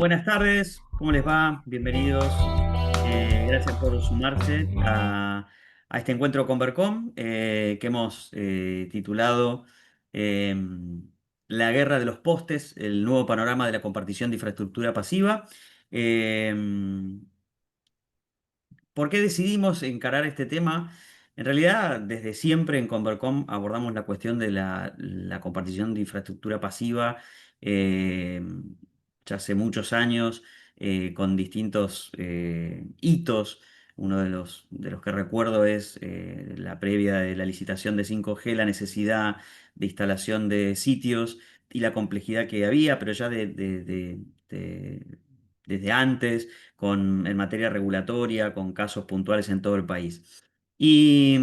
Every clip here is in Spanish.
Buenas tardes, ¿cómo les va? Bienvenidos. Gracias por sumarse a este encuentro con Vercom que hemos titulado eh, La guerra de los postes, el nuevo panorama de la compartición de infraestructura pasiva. Eh, ¿Por qué decidimos encarar este tema? En realidad, desde siempre en Convercom abordamos la cuestión de la compartición de infraestructura pasiva, eh, ya hace muchos años, con distintos hitos. Uno de los que recuerdo es la previa de la licitación de 5G, la necesidad de instalación de sitios y la complejidad que había, pero ya desde antes en materia regulatoria, con casos puntuales en todo el país. Y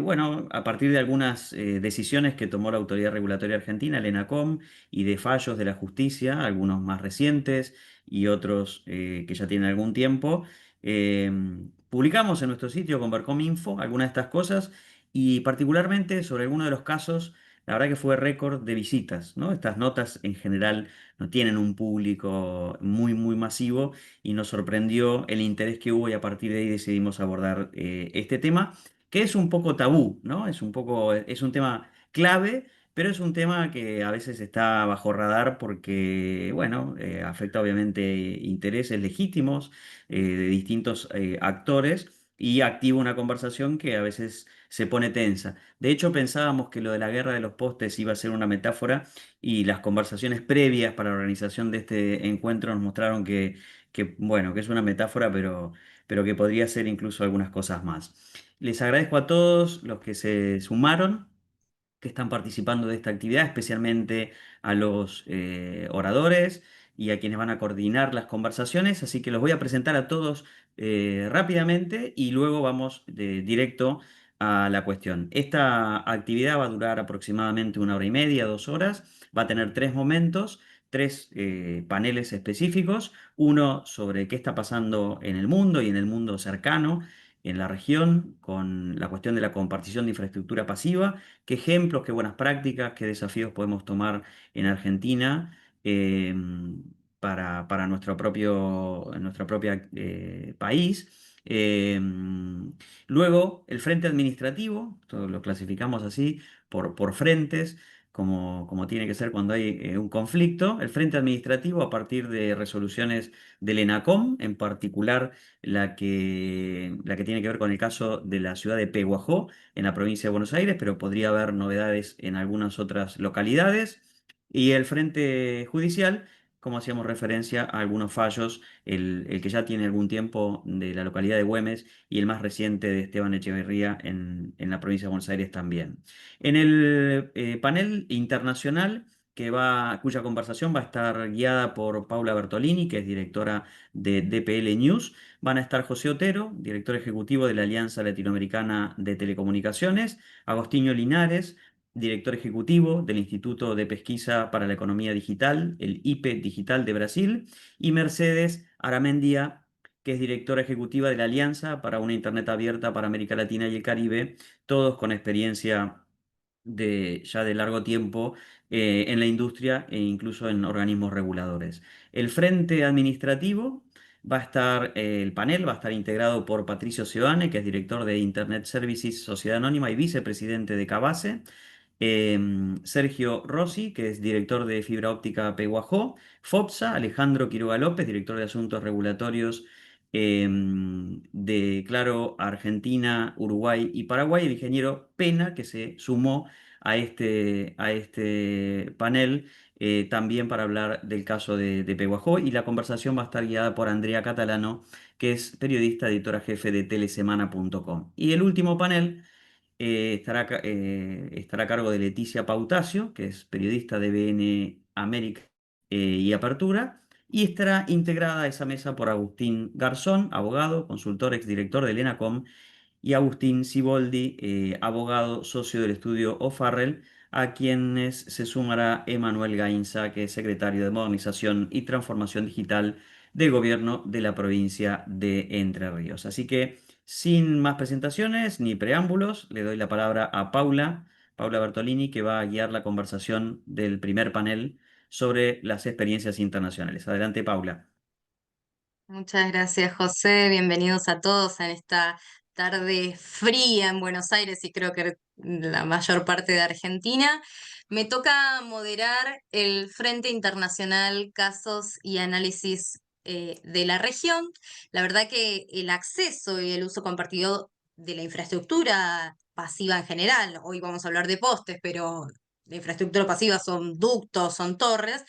bueno, a partir de algunas decisiones que tomó la Autoridad Regulatoria Argentina, el ENACOM, y de fallos de la justicia, algunos más recientes y otros que ya tienen algún tiempo, eh, publicamos en nuestro sitio Convercom Info algunas de estas cosas y particularmente sobre algunos de los casos. La verdad que fue récord de visitas, ¿no? Estas notas en general no tienen un público muy, muy masivo y nos sorprendió el interés que hubo y a partir de ahí decidimos abordar este tema, que es un poco tabú, ¿no? Es un tema clave, pero es un tema que a veces está bajo radar porque, bueno, afecta obviamente intereses legítimos de distintos actores y activa una conversación que a veces se pone tensa. De hecho, pensábamos que lo de la guerra de los postes iba a ser una metáfora y las conversaciones previas para la organización de este encuentro nos mostraron bueno, que es una metáfora, pero que podría ser incluso algunas cosas más. Les agradezco a todos los que se sumaron, que están participando de esta actividad, especialmente a los oradores y a quienes van a coordinar las conversaciones. Así que los voy a presentar a todos rápidamente y luego vamos directo a la cuestión. Esta actividad va a durar aproximadamente 1 hora y media, 2 horas. Va a tener tres momentos. Tres paneles específicos, uno sobre qué está pasando en el mundo y en el mundo cercano, en la región, con la cuestión de la compartición de infraestructura pasiva, qué ejemplos, qué buenas prácticas, qué desafíos podemos tomar en Argentina para nuestro propio país. Luego, el frente administrativo, todo lo clasificamos así, por frentes, como tiene que ser cuando hay un conflicto. El frente administrativo a partir de resoluciones del ENACOM, en particular la que tiene que ver con el caso de la ciudad de Peguajó, en la provincia de Buenos Aires, pero podría haber novedades en algunas otras localidades. Y el Frente Judicial, como hacíamos referencia a algunos fallos, el que ya tiene algún tiempo de la localidad de Güemes y el más reciente de Esteban Echeverría en la provincia de Buenos Aires también. En el panel internacional, cuya conversación va a estar guiada por Paula Bertolini, que es directora de DPL News. Van a estar José Otero, director ejecutivo de la Alianza Latinoamericana de Telecomunicaciones, Agostinho Linares, director ejecutivo del Instituto de Pesquisa para la Economía Digital, el IPE Digital de Brasil, y Mercedes Aramendia, que es directora ejecutiva de la Alianza para una Internet Abierta para América Latina y el Caribe, todos con experiencia ya de largo tiempo en la industria e incluso en organismos reguladores. El frente administrativo el panel va a estar integrado por Patricio Seoane, que es director de Internet Services Sociedad Anónima y vicepresidente de Cabase, Sergio Rossi, que es director de Fibra Óptica Peguajó, FOPSA, Alejandro Quiroga López, director de Asuntos Regulatorios de Claro, Argentina, Uruguay y Paraguay, el ingeniero Pena, que se sumó a este panel también para hablar del caso de Peguajó, y la conversación va a estar guiada por Andrea Catalano, que es periodista, editora jefe de telesemana.com. Y el último panel estará a cargo de Leticia Pautacio, que es periodista de BN América y Apertura, y estará integrada a esa mesa por Agustín Garzón, abogado, consultor, exdirector del ENACOM, y Agustín Siboldi, abogado, socio del estudio O'Farrell, a quienes se sumará Emanuel Gainza, que es secretario de Modernización y Transformación Digital del Gobierno de la provincia de Entre Ríos. Así que, sin más presentaciones ni preámbulos, le doy la palabra a Paula Bertolini, que va a guiar la conversación del primer panel. sobre las experiencias internacionales. Adelante, Paula. Muchas gracias, José. Bienvenidos a todos en esta tarde fría en Buenos Aires y creo que la mayor parte de Argentina. Me toca moderar el Frente Internacional Casos y Análisis de la región. La verdad que el acceso y el uso compartido de la infraestructura pasiva en general, hoy vamos a hablar de postes, pero la infraestructura pasiva son ductos, son torres.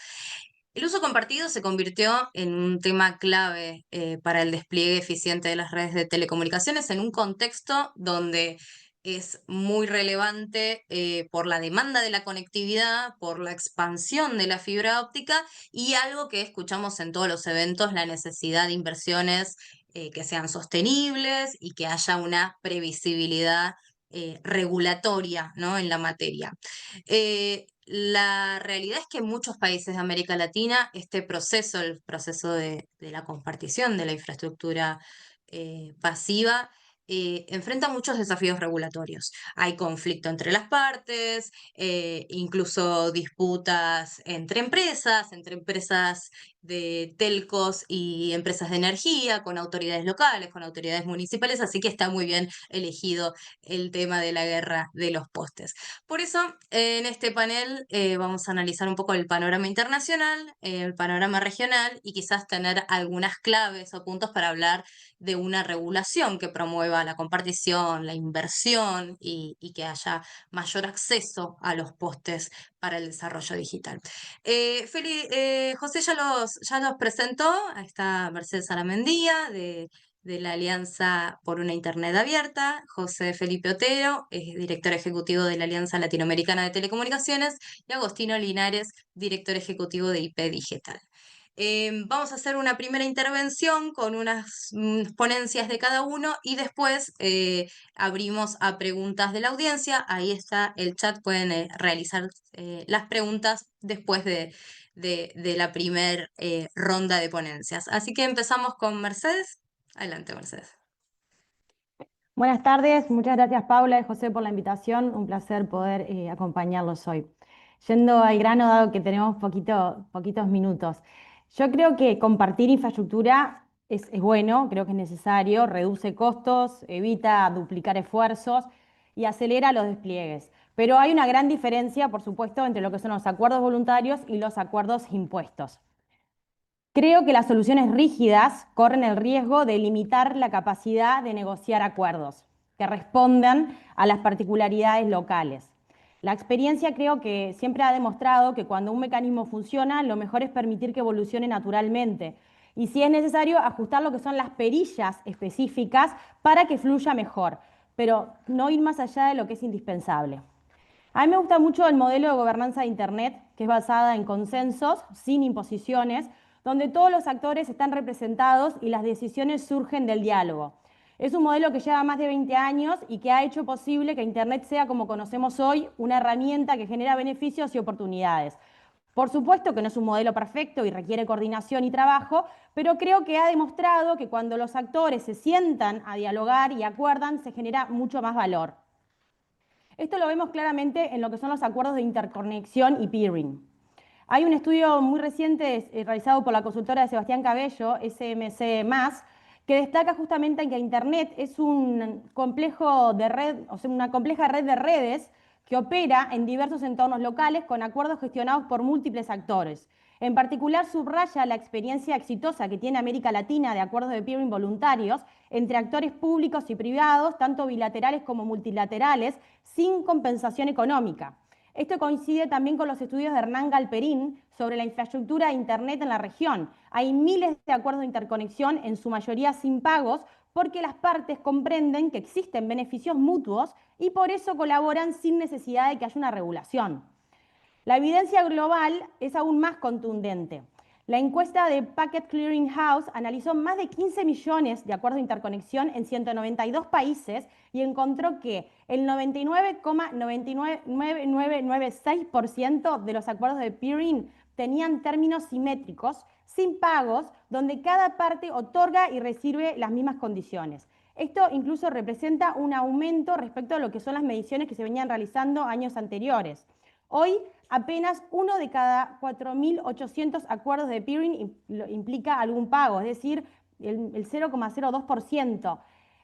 El uso compartido se convirtió en un tema clave para el despliegue eficiente de las redes de telecomunicaciones en un contexto donde es muy relevante por la demanda de la conectividad, por la expansión de la fibra óptica y algo que escuchamos en todos los eventos, la necesidad de inversiones que sean sostenibles y que haya una previsibilidad regulatoria, ¿no?, en la materia. La realidad es que en muchos países de América Latina este proceso, el proceso de la compartición de la infraestructura pasiva, enfrenta muchos desafíos regulatorios. Hay conflicto entre las partes, incluso disputas entre empresas de telcos y empresas de energía, con autoridades locales, con autoridades municipales, así que está muy bien elegido el tema de la guerra de los postes. Por eso, en este panel vamos a analizar un poco el panorama internacional, el panorama regional y quizás tener algunas claves o puntos para hablar de una regulación que promueva la compartición, la inversión y que haya mayor acceso a los postes para el desarrollo digital. José ya los presentó, ahí está Mercedes Aramendía de la Alianza por una Internet Abierta, José Felipe Otero, director ejecutivo de la Alianza Latinoamericana de Telecomunicaciones, y Agostino Linares, director ejecutivo de IP Digital. Vamos a hacer una primera intervención con unas ponencias de cada uno y después abrimos a preguntas de la audiencia. Ahí está el chat, pueden realizar las preguntas después de la primera ronda de ponencias. Así que empezamos con Mercedes. Adelante, Mercedes. Buenas tardes, muchas gracias Paula y José por la invitación, un placer poder acompañarlos hoy. Yendo al grano, dado que tenemos poquitos minutos, yo creo que compartir infraestructura es bueno, creo que es necesario, reduce costos, evita duplicar esfuerzos y acelera los despliegues. Pero hay una gran diferencia, por supuesto, entre lo que son los acuerdos voluntarios y los acuerdos impuestos. Creo que las soluciones rígidas corren el riesgo de limitar la capacidad de negociar acuerdos que respondan a las particularidades locales. La experiencia creo que siempre ha demostrado que cuando un mecanismo funciona, lo mejor es permitir que evolucione naturalmente y, si es necesario, ajustar lo que son las perillas específicas para que fluya mejor, pero no ir más allá de lo que es indispensable. A mí me gusta mucho el modelo de gobernanza de Internet, que es basada en consensos, sin imposiciones, donde todos los actores están representados y las decisiones surgen del diálogo. Es un modelo que lleva más de 20 años y que ha hecho posible que Internet sea, como conocemos hoy, una herramienta que genera beneficios y oportunidades. Por supuesto que no es un modelo perfecto y requiere coordinación y trabajo, pero creo que ha demostrado que cuando los actores se sientan a dialogar y acuerdan, se genera mucho más valor. Esto lo vemos claramente en lo que son los acuerdos de interconexión y peering. Hay un estudio muy reciente realizado por la consultora de Sebastián Cabello, SMC+, que destaca justamente en que Internet es un complejo de red, o sea, una compleja red de redes que opera en diversos entornos locales con acuerdos gestionados por múltiples actores. En particular, subraya la experiencia exitosa que tiene América Latina de acuerdos de peering voluntarios entre actores públicos y privados, tanto bilaterales como multilaterales, sin compensación económica. Esto coincide también con los estudios de Hernán Galperín sobre la infraestructura de Internet en la región. Hay miles de acuerdos de interconexión, en su mayoría sin pagos, porque las partes comprenden que existen beneficios mutuos y por eso colaboran sin necesidad de que haya una regulación. La evidencia global es aún más contundente. La encuesta de Packet Clearing House analizó más de 15 millones de acuerdos de interconexión en 192 países y encontró que el 99,99996% de los acuerdos de peering tenían términos simétricos, sin pagos, donde cada parte otorga y recibe las mismas condiciones. Esto incluso representa un aumento respecto a lo que son las mediciones que se venían realizando años anteriores. Hoy apenas uno de cada 4.800 acuerdos de peering implica algún pago, es decir, el 0,02%,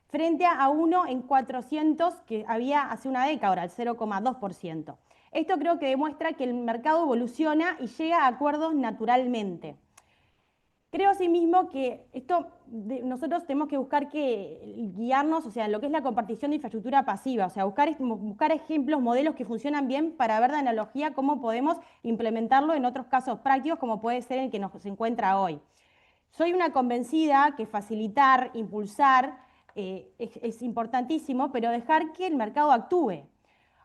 frente a uno en 400 que había hace una década, ahora el 0,2%. Esto creo que demuestra que el mercado evoluciona y llega a acuerdos naturalmente. Creo asimismo que nosotros tenemos que buscar guiarnos, o sea, en lo que es la compartición de infraestructura pasiva, o sea, buscar ejemplos, modelos que funcionan bien para ver de analogía cómo podemos implementarlo en otros casos prácticos, como puede ser el que nos encuentra hoy. Soy una convencida que facilitar, impulsar es importantísimo, pero dejar que el mercado actúe.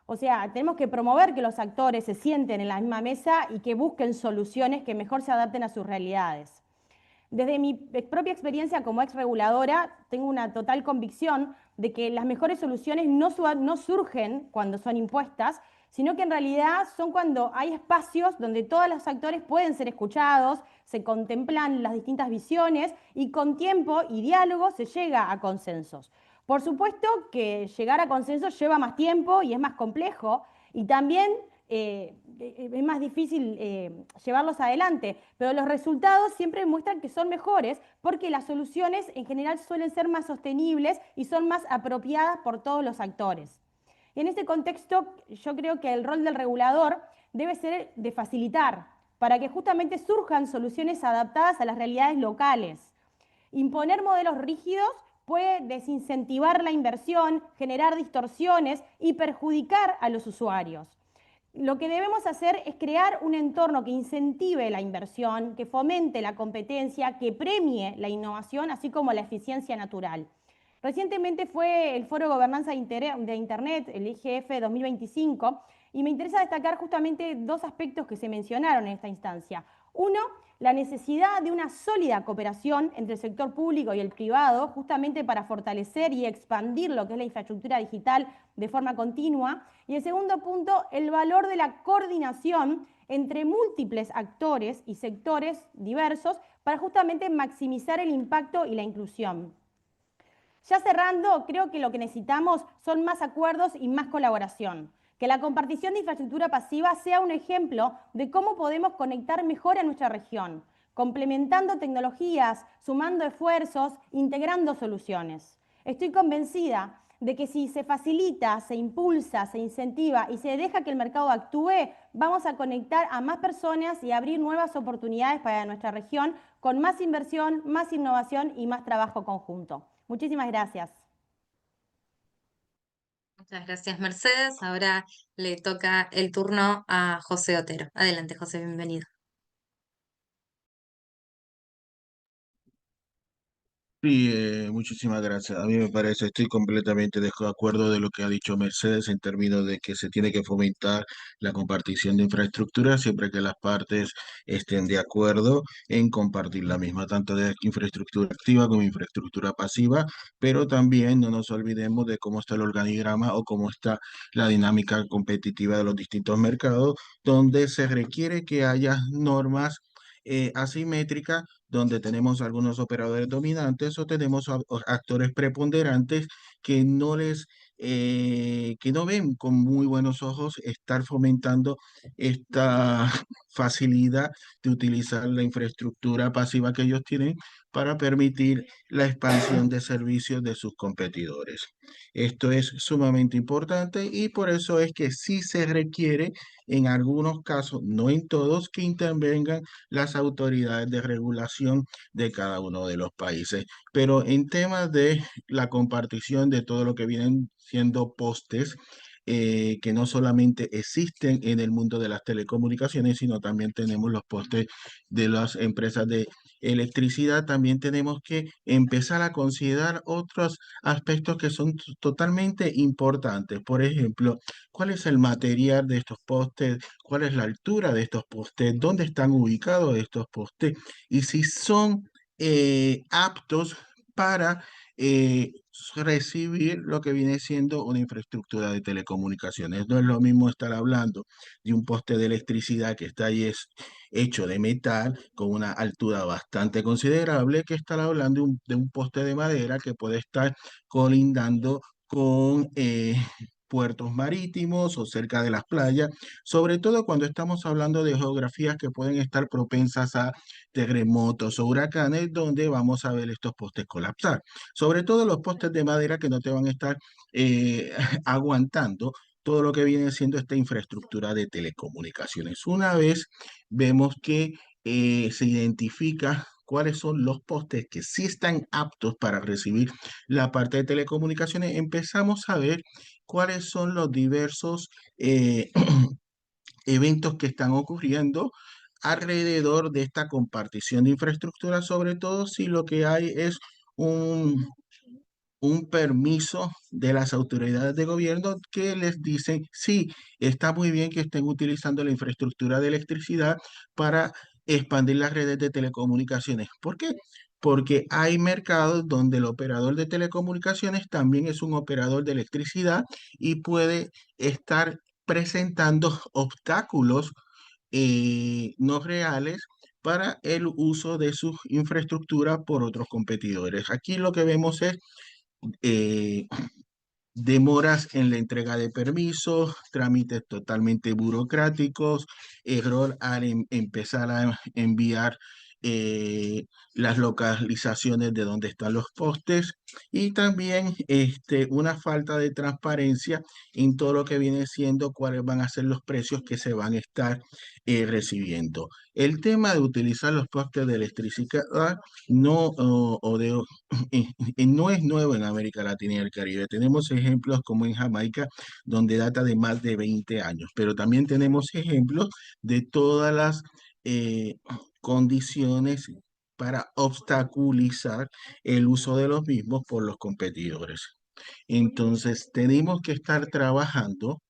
O sea, tenemos que promover que los actores se sienten en la misma mesa y que busquen soluciones que mejor se adapten a sus realidades. Desde mi propia experiencia como ex reguladora, tengo una total convicción de que las mejores soluciones no surgen cuando son impuestas, sino que en realidad son cuando hay espacios donde todos los actores pueden ser escuchados, se contemplan las distintas visiones y con tiempo y diálogo se llega a consensos. Por supuesto que llegar a consensos lleva más tiempo y es más complejo y también es más difícil llevarlos adelante, pero los resultados siempre muestran que son mejores porque las soluciones en general suelen ser más sostenibles y son más apropiadas por todos los actores. Y en este contexto, yo creo que el rol del regulador debe ser de facilitar para que justamente surjan soluciones adaptadas a las realidades locales. Imponer modelos rígidos puede desincentivar la inversión, generar distorsiones y perjudicar a los usuarios. Lo que debemos hacer es crear un entorno que incentive la inversión, que fomente la competencia, que premie la innovación, así como la eficiencia natural. Recientemente fue el Foro de Gobernanza de Internet, el IGF 2025, y me interesa destacar justamente dos aspectos que se mencionaron en esta instancia. Uno, la necesidad de una sólida cooperación entre el sector público y el privado, justamente para fortalecer y expandir lo que es la infraestructura digital de forma continua. Y el segundo punto, el valor de la coordinación entre múltiples actores y sectores diversos para justamente maximizar el impacto y la inclusión. Ya cerrando, creo que lo que necesitamos son más acuerdos y más colaboración. Que la compartición de infraestructura pasiva sea un ejemplo de cómo podemos conectar mejor a nuestra región, complementando tecnologías, sumando esfuerzos, integrando soluciones. Estoy convencida de que si se facilita, se impulsa, se incentiva y se deja que el mercado actúe, vamos a conectar a más personas y abrir nuevas oportunidades para nuestra región con más inversión, más innovación y más trabajo conjunto. Muchísimas gracias. Muchas gracias, Mercedes. Ahora le toca el turno a José Otero. Adelante, José, bienvenido. Sí, muchísimas gracias. A mí me parece, estoy completamente de acuerdo de lo que ha dicho Mercedes en términos de que se tiene que fomentar la compartición de infraestructura siempre que las partes estén de acuerdo en compartir la misma, tanto de infraestructura activa como infraestructura pasiva, pero también no nos olvidemos de cómo está el organigrama o cómo está la dinámica competitiva de los distintos mercados, donde se requiere que haya normas asimétricas donde tenemos algunos operadores dominantes o tenemos actores preponderantes que que no ven con muy buenos ojos estar fomentando esta facilidad de utilizar la infraestructura pasiva que ellos tienen para permitir la expansión de servicios de sus competidores. Esto es sumamente importante y por eso es que sí se requiere en algunos casos, no en todos, que intervengan las autoridades de regulación de cada uno de los países. Pero en temas de la compartición de todo lo que vienen siendo postes, que no solamente existen en el mundo de las telecomunicaciones, sino también tenemos los postes de las empresas de electricidad, también tenemos que empezar a considerar otros aspectos que son totalmente importantes. Por ejemplo, ¿cuál es el material de estos postes? ¿Cuál es la altura de estos postes? ¿Dónde están ubicados estos postes? Y si son aptos para recibir lo que viene siendo una infraestructura de telecomunicaciones. No es lo mismo estar hablando de un poste de electricidad que está ahí hecho de metal con una altura bastante considerable que estar hablando de un poste de madera que puede estar colindando con puertos marítimos o cerca de las playas, sobre todo cuando estamos hablando de geografías que pueden estar propensas a terremotos o huracanes, donde vamos a ver estos postes colapsar. Sobre todo los postes de madera que no te van a estar eh, aguantando todo lo que viene siendo esta infraestructura de telecomunicaciones. Una vez vemos que se identifica cuáles son los postes que sí están aptos para recibir la parte de telecomunicaciones, empezamos a ver cuáles son los diversos eventos que están ocurriendo alrededor de esta compartición de infraestructura, sobre todo si lo que hay es un, un permiso de las autoridades de gobierno que les dicen, sí, está muy bien que estén utilizando la infraestructura de electricidad para expandir las redes de telecomunicaciones. ¿Por qué? Porque hay mercados donde el operador de telecomunicaciones también es un operador de electricidad y puede estar presentando obstáculos no reales para el uso de sus infraestructuras por otros competidores. Aquí lo que vemos es eh, demoras en la entrega de permisos, trámites totalmente burocráticos, error al empezar a enviar las localizaciones de donde están los postes y también una falta de transparencia en todo lo que viene siendo cuáles van a ser los precios que se van a estar recibiendo. El tema de utilizar los postes de electricidad no, o de no es nuevo en América Latina y el Caribe. Tenemos ejemplos como en Jamaica, donde data de más de 20 años, pero también tenemos ejemplos de todas las eh, condiciones para obstaculizar el uso de los mismos por los competidores. Entonces, tenemos que estar trabajando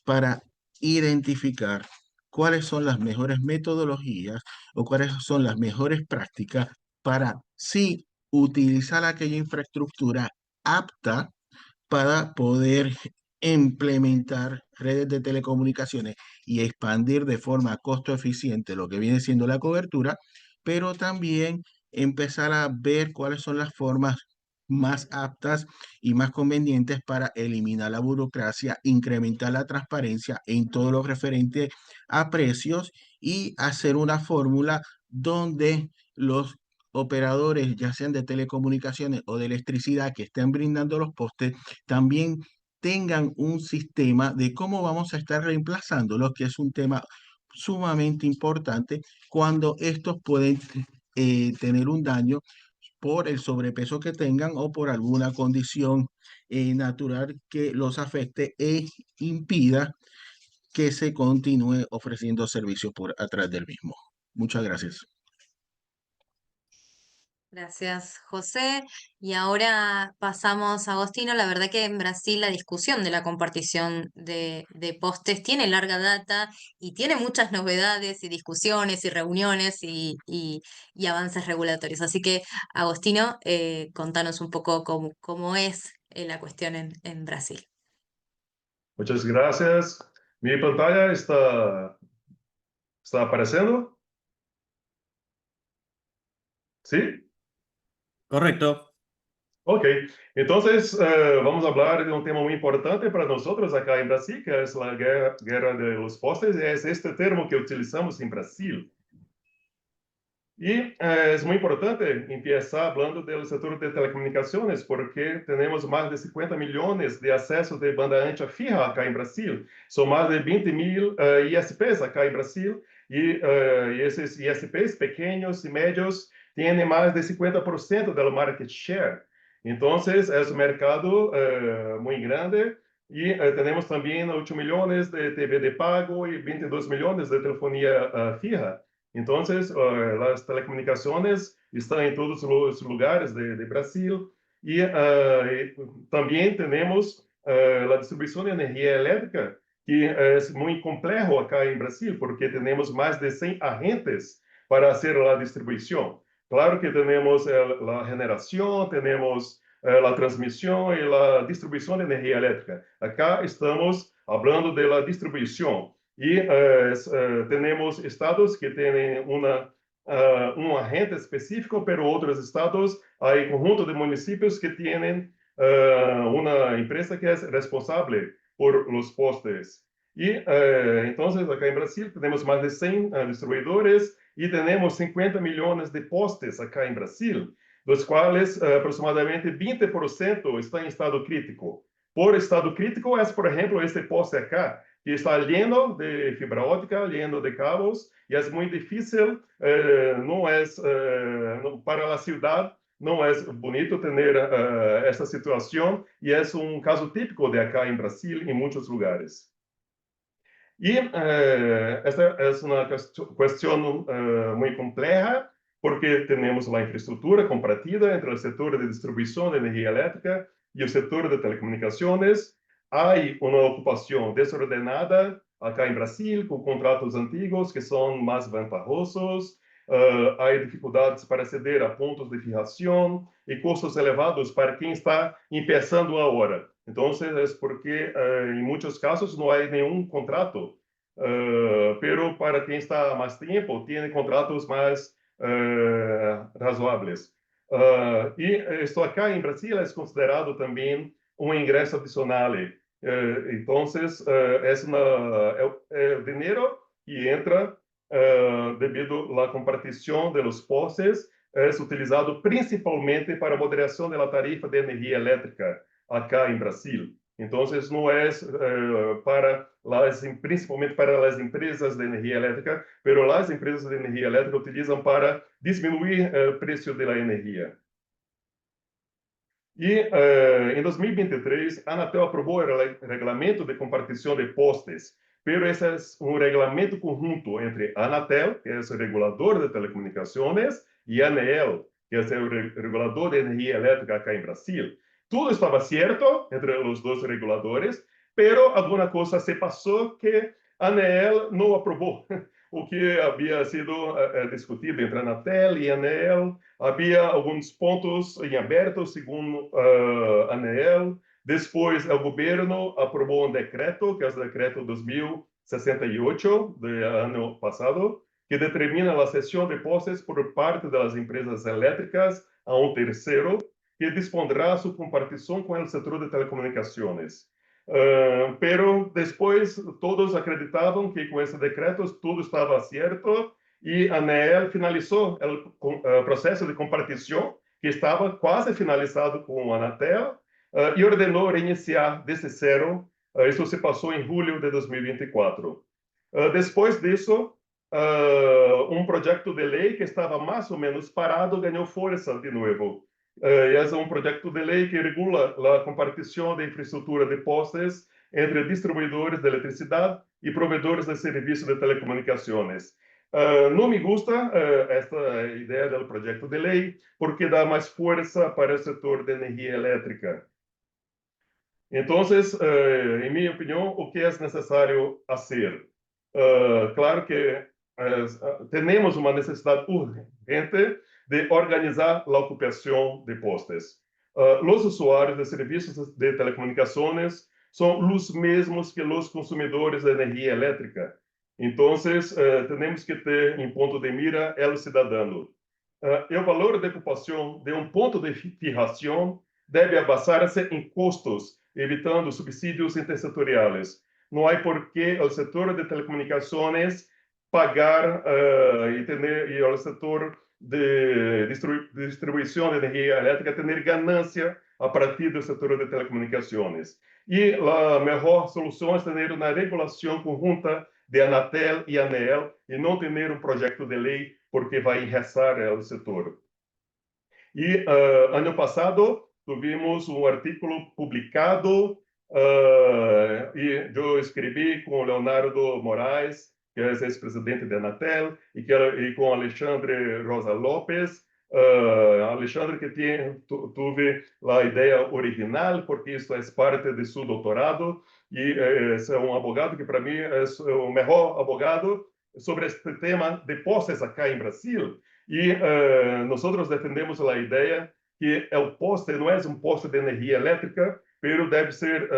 para identificar cuáles son las mejores metodologías o cuáles son las mejores prácticas para sí utilizar aquella infraestructura apta para poder implementar redes de telecomunicaciones y expandir de forma costo eficiente lo que viene siendo la cobertura, pero también empezar a ver cuáles son las formas más aptas y más convenientes para eliminar la burocracia, incrementar la transparencia en todo lo referente a precios y hacer una fórmula donde los operadores, ya sean de telecomunicaciones o de electricidad, que estén brindando los postes, también tengan un sistema de cómo vamos a estar reemplazándolos, que es un tema sumamente importante cuando estos pueden tener un daño por el sobrepeso que tengan o por alguna condición natural que los afecte e impida que se continúe ofreciendo servicios por atrás del mismo. Muchas gracias. Gracias, José. Y ahora pasamos a Agostino. La verdad que en Brasil la discusión de la compartición de postes tiene larga data y tiene muchas novedades y discusiones y reuniones y avances regulatorios. Así que, Agostino, contanos un poco cómo es la cuestión en Brasil. Muchas gracias. Mi pantalla está apareciendo. ¿Sí? Correcto. Ok. Entonces, vamos a hablar de un tema muy importante para nosotros acá en Brasil, que es la guerra de los postes. Es este termo que utilizamos en Brasil. Y es muy importante empezar hablando del sector de telecomunicaciones, porque tenemos más de 50 millones de accesos de banda ancha fija acá en Brasil. Son más de 20.000 ISPs acá en Brasil, y esses ISPs pequeños y medios tienen más de 50% del market share. Entonces, es un mercado muy grande. Y tenemos también 8 millones de TV de pago y 22 millones de telefonía fija. Entonces, las telecomunicaciones están en todos los lugares de Brasil y también tenemos la distribución de energía eléctrica, que es muy complejo acá en Brasil, porque tenemos más de 100 agentes para hacer la distribución. Claro que tenemos la generación, tenemos la transmisión y la distribución de energía eléctrica. Acá estamos hablando de la distribución. Y tenemos estados que tienen un agente específico, pero otros estados hay conjunto de municipios que tienen una empresa que es responsable por los postes. Y entonces acá en Brasil tenemos más de 100 distribuidores y tenemos 50 millones de postes acá en Brasil, dos cuales aproximadamente 20% están en estado crítico. Por estado crítico es, por ejemplo, este poste acá, que está lleno de fibra óptica, lleno de cabos, y es muy difícil, no es para la ciudad, não é bonito ter essa situação, e é um caso típico de acá em Brasil, em muitos lugares. E essa é uma questão muito complexa, porque temos a infraestrutura compartida entre o setor de distribuição de energia elétrica e o setor de telecomunicações. Há uma ocupação desordenada acá em Brasil, com contratos antigos que são mais vantajosos. Há dificuldades para aceder a pontos de fijação e custos elevados para quem está começando agora. Então, é porque em muitos casos não há nenhum contrato, pero para quem está há mais tempo, tem contratos mais razoáveis. E isto acá em Brasil é considerado também um ingresso adicional. Então, é o dinheiro que entra devido à compartição de los postes, é utilizado principalmente para a moderação da tarifa de energia elétrica acá em Brasil. Então, não é principalmente para as empresas de energia elétrica, mas as empresas de energia elétrica utilizam para diminuir o preço da energia. E em 2023, a Anatel aprovou o regulamento de compartição de postes, pero esse é um regulamento conjunto entre a Anatel, que é o regulador de telecomunicações, e a ANEEL, que é o regulador de energia elétrica acá em Brasil. Tudo estava certo entre os dois reguladores, pero alguma coisa se passou que a ANEEL não aprovou. O que havia sido discutido entre a Anatel e a ANEEL, havia alguns pontos em aberto, segundo a ANEEL. Depois, o governo aprovou um decreto, que é o decreto 2068, do ano passado, que determina a cessão de postes por parte das empresas elétricas a um terceiro, que dispondrá sua compartição com o setor de telecomunicações. Pero depois todos acreditavam que com esse decreto tudo estava certo e a ANEEL finalizou o processo de compartição, que estava quase finalizado com a Anatel, e ordenou reiniciar desde zero. Isso se passou em julho de 2024. Depois disso, um projeto de lei que estava mais ou menos parado ganhou força de novo. É um projeto de lei que regula a compartição de infraestrutura de postes entre distribuidores de eletricidade e provedores de serviços de telecomunicações. Não me gusta esta ideia do projeto de lei, porque dá mais força para o setor de energia elétrica. Então, em minha opinião, o que é necessário fazer? Claro que temos uma necessidade urgente de organizar a ocupação de postes. Os usuários de serviços de telecomunicações são os mesmos que os consumidores de energia elétrica. Então, temos que ter em ponto de mira o cidadão. O valor de ocupação de um ponto de fijação deve basar-se em custos, evitando subsídios intersetoriais. Não há por que o setor de telecomunicações pagar e o setor de distribuição de energia elétrica ter ganância a partir do setor de telecomunicações. E a melhor solução é ter uma regulação conjunta de Anatel e ANEEL e não ter um projeto de lei porque vai enraizar o setor. E ano passado tivemos um artigo publicado e eu escrevi com o Leonardo Moraes, que é ex-presidente da Anatel, e com Alexandre Rosa Lopes. Alexandre, que teve a ideia original, porque isso é parte de seu doutorado, e é um advogado que, para mim, é o melhor advogado sobre este tema de postes acá em Brasil. E nós defendemos a ideia que o poste não é um poste de energia elétrica, mas deve ser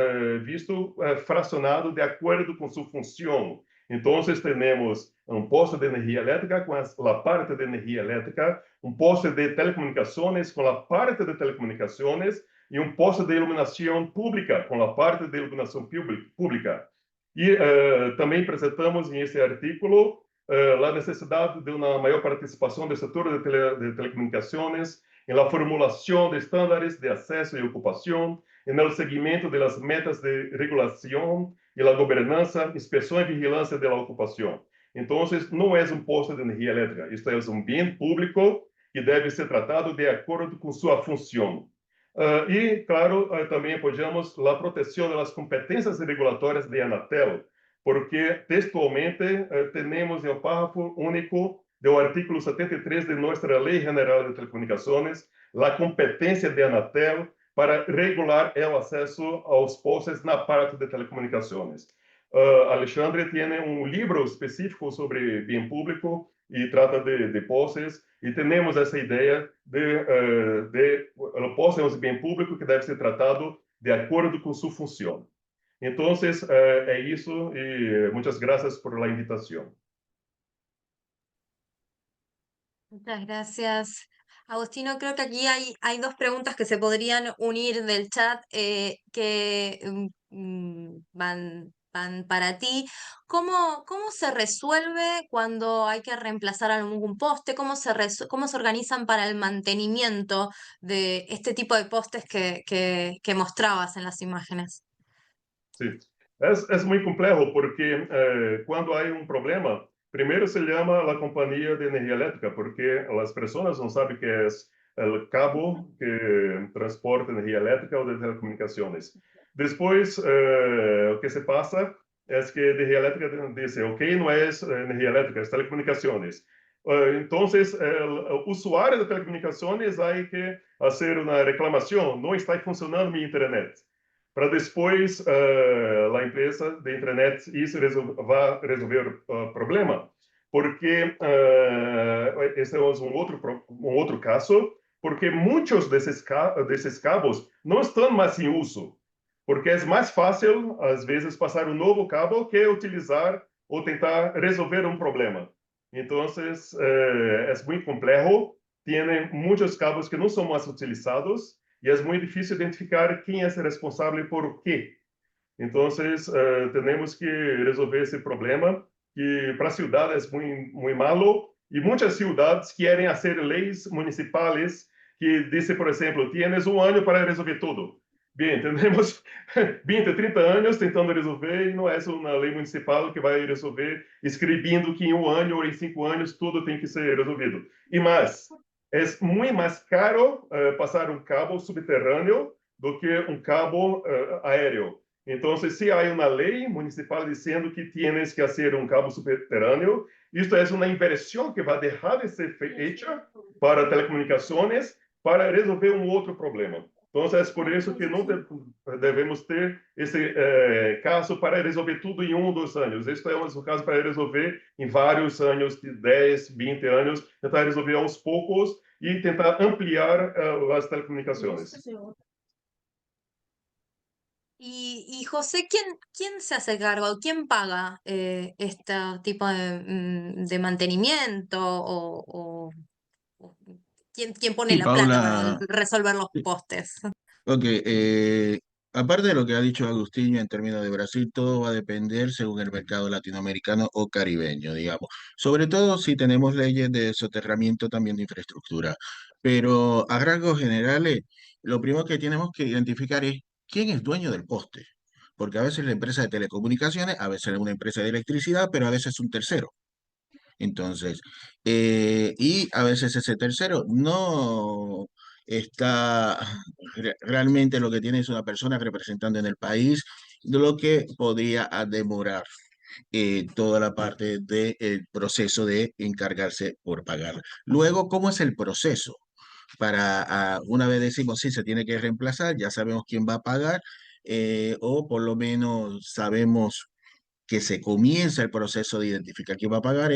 visto fracionado de acordo com sua função. Então, temos um poste de energia elétrica com a parte de energia elétrica, um poste de telecomunicações com a parte de telecomunicações y un poste de iluminación pública, con la parte de iluminación pública. Y también presentamos en este artículo la necesidad de una mayor participación del sector de telecomunicaciones en la formulación de estándares de acceso y ocupación, en el seguimiento de las metas de regulación y la gobernanza, inspección y vigilancia de la ocupación. Entonces, no es un poste de energía eléctrica, esto es un bien público y debe ser tratado de acuerdo con su función. Y, claro, también apoyamos la protección de las competencias regulatorias de Anatel, porque textualmente tenemos en el párrafo único del artículo 73 de nuestra Ley General de Telecomunicaciones la competência de Anatel para regular o acesso aos postes na parte de telecomunicações. Alexandre tem livro específico sobre bem público e trata de postes, e temos essa ideia de poste é um bem público que deve ser tratado de acordo com sua função. Então, é isso, e muitas graças por la invitação. Muchas gracias, Agostino. Creo que aquí hay dos preguntas que se podrían unir del chat que van para ti. ¿Cómo se resuelve cuando hay que reemplazar algún poste? ¿Cómo se organizan para el mantenimiento de este tipo de postes que mostrabas en las imágenes? Sí, es muy complejo porque cuando hay un problema, primero se llama a la compañía de energía eléctrica porque las personas no saben qué es el cabo que transporta energía eléctrica o de telecomunicaciones. Después, lo que se pasa es que energía eléctrica dice, ok, no es energía eléctrica, es telecomunicaciones. Entonces, el usuario de telecomunicaciones hay que hacer una reclamación, no está funcionando mi internet. Para depois a empresa de internet isso vai resolver o problema, porque esse é um outro caso, porque muitos desses cabos não estão mais em uso, porque é mais fácil às vezes passar um novo cabo que utilizar ou tentar resolver um problema. Então é muito complexo, tem muitos cabos que não são mais utilizados e é muito difícil identificar quem é responsável por quê. Então, temos que resolver esse problema, que para a cidade é muito malo, e muitas cidades querem fazer leis municipais que dizem, por exemplo, tienes um ano para resolver tudo. Bem, temos 20, 30 anos tentando resolver, e não é uma lei municipal que vai resolver escrevendo que em um ano ou em 5 anos tudo tem que ser resolvido. E mais, é muito mais caro passar um cabo subterrâneo do que um cabo aéreo. Então, se há uma lei municipal dizendo que tienes que fazer um cabo subterrâneo, isto é uma inversão que vai deixar de ser feita para telecomunicações para resolver um outro problema. Então, é por isso que não devemos ter esse caso para resolver tudo em 1 ou 2 anos. Este é um caso para resolver em vários anos, de 10, 20 anos, tentar resolver aos poucos e tentar ampliar as telecomunicações. Y José, ¿quién se hace cargo? ¿Quién paga este tipo de mantenimiento? ¿O quién pone Sí, la plata para Paula. resolver los postes? Ok, aparte de lo que ha dicho Agustinho en términos de Brasil, todo va a depender según el mercado latinoamericano o caribeño, digamos. Sobre todo si tenemos leyes de soterramiento también de infraestructura. Pero a rasgos generales, lo primero que tenemos que identificar es quién es dueño del poste. Porque a veces la empresa de telecomunicaciones, a veces es una empresa de electricidad, pero a veces es un tercero. Entonces, y a veces ese tercero no está realmente lo que tiene es una persona representando en el país, de lo que podría demorar toda la parte del proceso de encargarse por pagar. Luego, ¿cómo es el proceso? Una vez decimos, sí, se tiene que reemplazar, ya sabemos quién va a pagar, o por lo menos sabemos que se comienza el proceso de identificar quién va a pagar,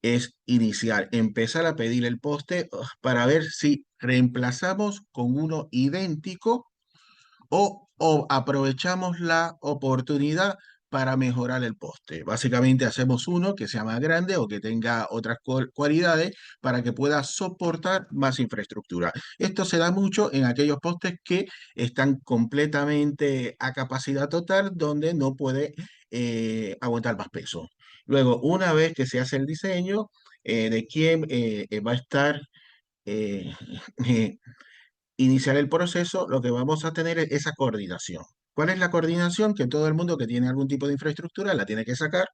es iniciar, empezar a pedir el poste para ver si reemplazamos con uno idéntico o aprovechamos la oportunidad para mejorar el poste. Básicamente hacemos uno que sea más grande o que tenga otras cualidades para que pueda soportar más infraestructura. Esto se da mucho en aquellos postes que están completamente a capacidad total, donde no puede aguantar más peso. Luego, una vez que se hace el diseño de quién va a estar eh, eh, iniciar el proceso, lo que vamos a tener es esa coordinación. ¿Cuál es la coordinación? Que todo el mundo que tiene algún tipo de infraestructura la tiene que sacar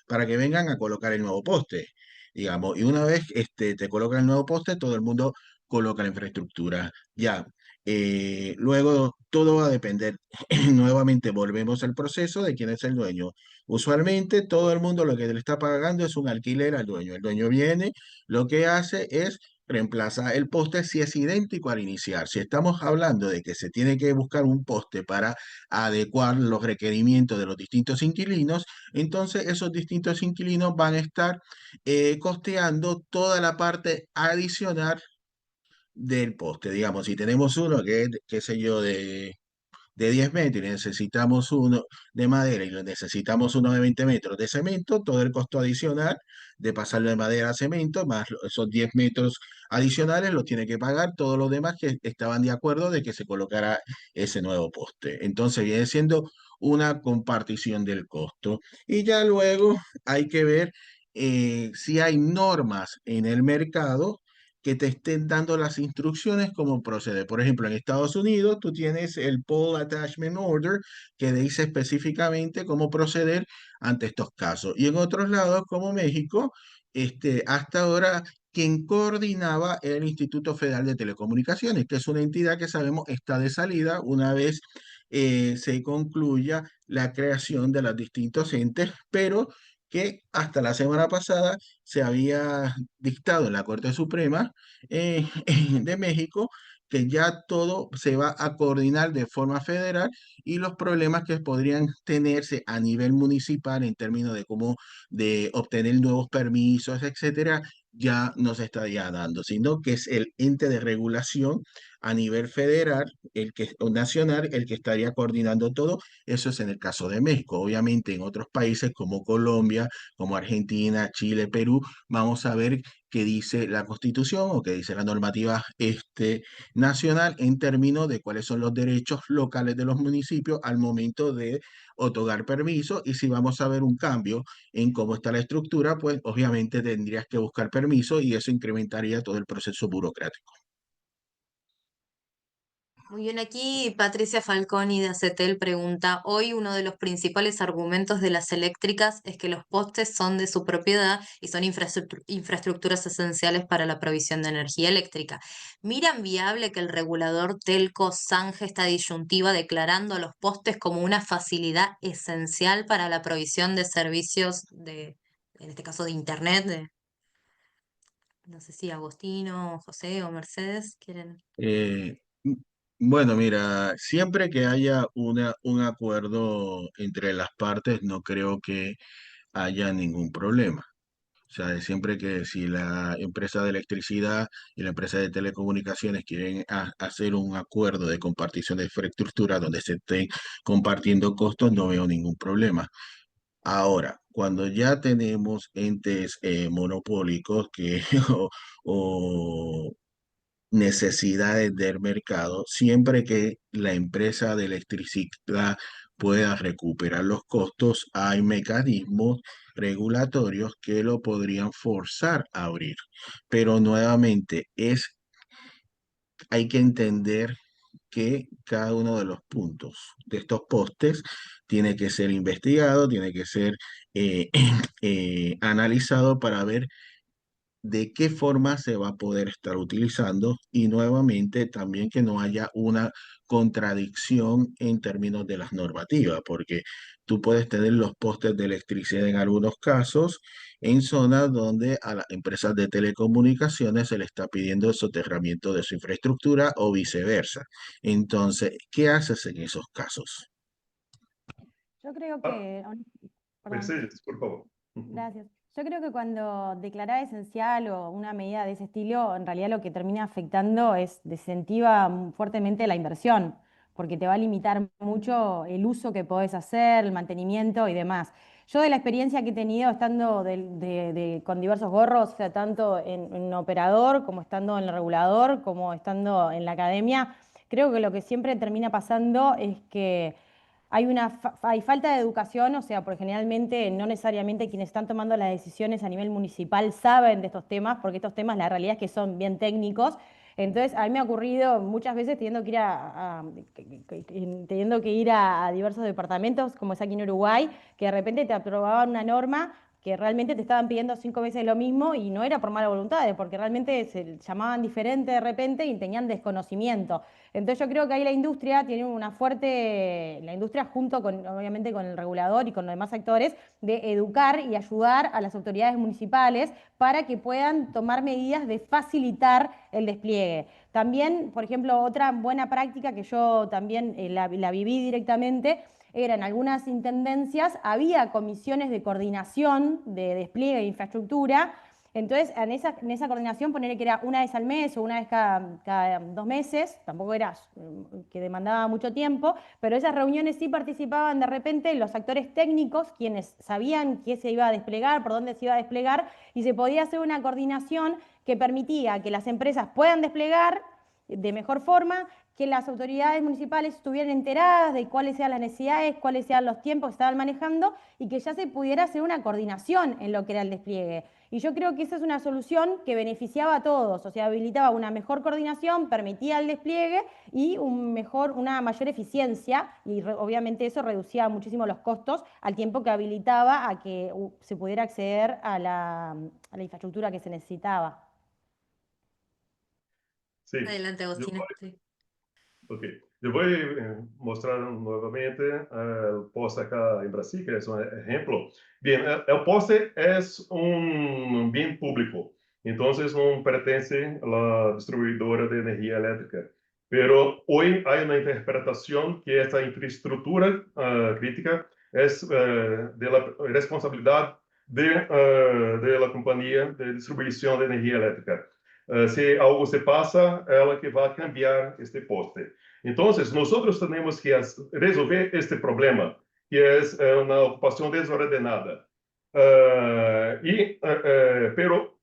para que vengan a colocar el nuevo poste, digamos. Y una vez te colocan el nuevo poste, todo el mundo coloca la infraestructura. Ya. Luego todo va a depender. Nuevamente volvemos al proceso de quién es el dueño. Usualmente todo el mundo lo que le está pagando es un alquiler al dueño. El dueño viene, lo que hace es reemplaza el poste si es idéntico al inicial. Si estamos hablando de que se tiene que buscar un poste para adecuar los requerimientos de los distintos inquilinos, entonces esos distintos inquilinos van a estar costeando toda la parte adicional del poste. Digamos, si tenemos uno que es, qué sé yo, de 10 metros y necesitamos uno de madera y necesitamos uno de 20 metros de cemento, todo el costo adicional de pasarlo de madera a cemento, más esos 10 metros adicionales los tiene que pagar todos los demás que estaban de acuerdo de que se colocara ese nuevo poste. Entonces viene siendo una compartición del costo. Y ya luego hay que ver si hay normas en el mercado que te estén dando las instrucciones cómo proceder. Por ejemplo, en Estados Unidos tú tienes el Pole Attachment Order que dice específicamente cómo proceder ante estos casos. Y en otros lados, como México, hasta ahora quien coordinaba era el Instituto Federal de Telecomunicaciones, que es una entidad que sabemos está de salida una vez se concluya la creación de los distintos entes, pero que hasta la semana pasada se había dictado en la Corte Suprema de México que ya todo se va a coordinar de forma federal y los problemas que podrían tenerse a nivel municipal en términos de cómo de obtener nuevos permisos, etcétera, ya no se estaría dando, sino que es el ente de regulación a nivel federal, o nacional, el que estaría coordinando todo. Eso es en el caso de México. Obviamente en otros países como Colombia, como Argentina, Chile, Perú, vamos a ver qué dice la Constitución o qué dice la normativa nacional en términos de cuáles son los derechos locales de los municipios al momento de otorgar permiso, y si vamos a ver un cambio en cómo está la estructura, pues obviamente tendrías que buscar permiso y eso incrementaría todo el proceso burocrático. Muy bien, aquí Patricia Falconi de Acetel pregunta, hoy uno de los principales argumentos de las eléctricas es que los postes son de su propiedad y son infraestructuras esenciales para la provisión de energía eléctrica. ¿Miran viable que el regulador Telco zanje esta disyuntiva declarando a los postes como una facilidad esencial para la provisión de servicios en este caso de Internet? No sé si Agostino, José o Mercedes quieren. Eh, bueno, mira, siempre que haya un acuerdo entre las partes, no creo que haya ningún problema. O sea, siempre que si la empresa de electricidad y la empresa de telecomunicaciones quieren hacer un acuerdo de compartición de infraestructura donde se estén compartiendo costos, no veo ningún problema. Ahora, cuando ya tenemos entes monopólicos que, o necesidades del mercado, siempre que la empresa de electricidad pueda recuperar los costos, hay mecanismos regulatorios que lo podrían forzar a abrir. Pero nuevamente hay que entender que cada uno de los puntos de estos postes tiene que ser investigado, tiene que ser eh, analizado para ver de qué forma se va a poder estar utilizando, y nuevamente también que no haya una contradicción en términos de las normativas, porque tú puedes tener los postes de electricidad en algunos casos en zonas donde a las empresas de telecomunicaciones se le está pidiendo el soterramiento de su infraestructura o viceversa. Entonces, ¿qué haces en esos casos? Yo creo Ah, que, perdón. Mercedes, por favor. Gracias. Yo creo que cuando declarar esencial o una medida de ese estilo, en realidad lo que termina afectando es desincentiva fuertemente la inversión, porque te va a limitar mucho el uso que podés hacer, el mantenimiento y demás. Yo de la experiencia que he tenido estando con diversos gorros, o sea, tanto en operador, como estando en el regulador, como estando en la academia, creo que lo que siempre termina pasando es que hay falta de educación, o sea, porque generalmente no necesariamente quienes están tomando las decisiones a nivel municipal saben de estos temas, porque estos temas la realidad es que son bien técnicos. Entonces, a mí me ha ocurrido muchas veces teniendo que ir teniendo que ir a diversos departamentos, como es aquí en Uruguay, que de repente te aprobaban una norma que realmente te estaban pidiendo 5 veces lo mismo y no era por mala voluntad, porque realmente se llamaban diferente de repente y tenían desconocimiento. Entonces yo creo que ahí la industria tiene una fuerte, la industria junto con, obviamente, con el regulador y con los demás actores, de educar y ayudar a las autoridades municipales para que puedan tomar medidas de facilitar el despliegue. También, por ejemplo, otra buena práctica que yo también la viví directamente, era en algunas intendencias, había comisiones de coordinación de despliegue de infraestructura. Entonces, en esa coordinación, ponerle que era una vez al mes o una vez cada 2 meses, tampoco era que demandaba mucho tiempo, pero esas reuniones sí participaban de repente los actores técnicos, quienes sabían qué se iba a desplegar, por dónde se iba a desplegar, y se podía hacer una coordinación que permitía que las empresas puedan desplegar de mejor forma, que las autoridades municipales estuvieran enteradas de cuáles sean las necesidades, cuáles sean los tiempos que estaban manejando y que ya se pudiera hacer una coordinación en lo que era el despliegue. Y yo creo que esa es una solución que beneficiaba a todos, o sea, habilitaba una mejor coordinación, permitía el despliegue y una mayor eficiencia y obviamente eso reducía muchísimo los costos al tiempo que habilitaba a que se pudiera acceder a la infraestructura que se necesitaba. Sí, Adelante, yo Agostina. Sí. Ok, eu vou mostrar novamente o poste acá em Brasil, que é um exemplo. Bem, o poste é um bem público, então não pertence à distribuidora de energia elétrica. Pero hoje há uma interpretação que essa infraestrutura crítica é de la responsabilidade de la companhia de distribuição de energia elétrica. Se algo se passa, ela que vai cambiar este poste. Então, nós temos que resolver este problema, que é uma ocupação desordenada. Pero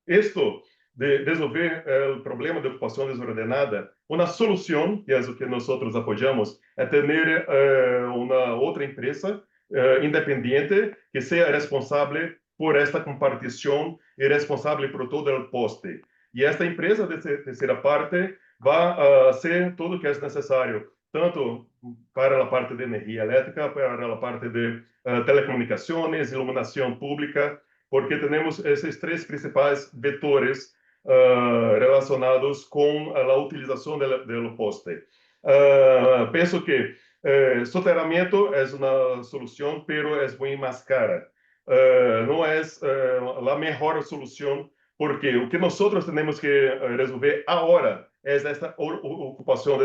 esto de resolver o problema de ocupação desordenada, uma solução, que é o que nós apoiamos, é ter uma outra empresa independente que seja responsável por esta compartição e responsável por todo o poste. E esta empresa de terceira parte vai ser tudo o que é necessário, tanto para a parte de energia elétrica, para a parte de telecomunicações, iluminação pública, porque temos esses três principais vetores relacionados com a utilização do poste. Penso que soterramento é uma solução, pero é muito mais cara. Não é a melhor solução, porque o que nós temos que resolver agora é esta ocupação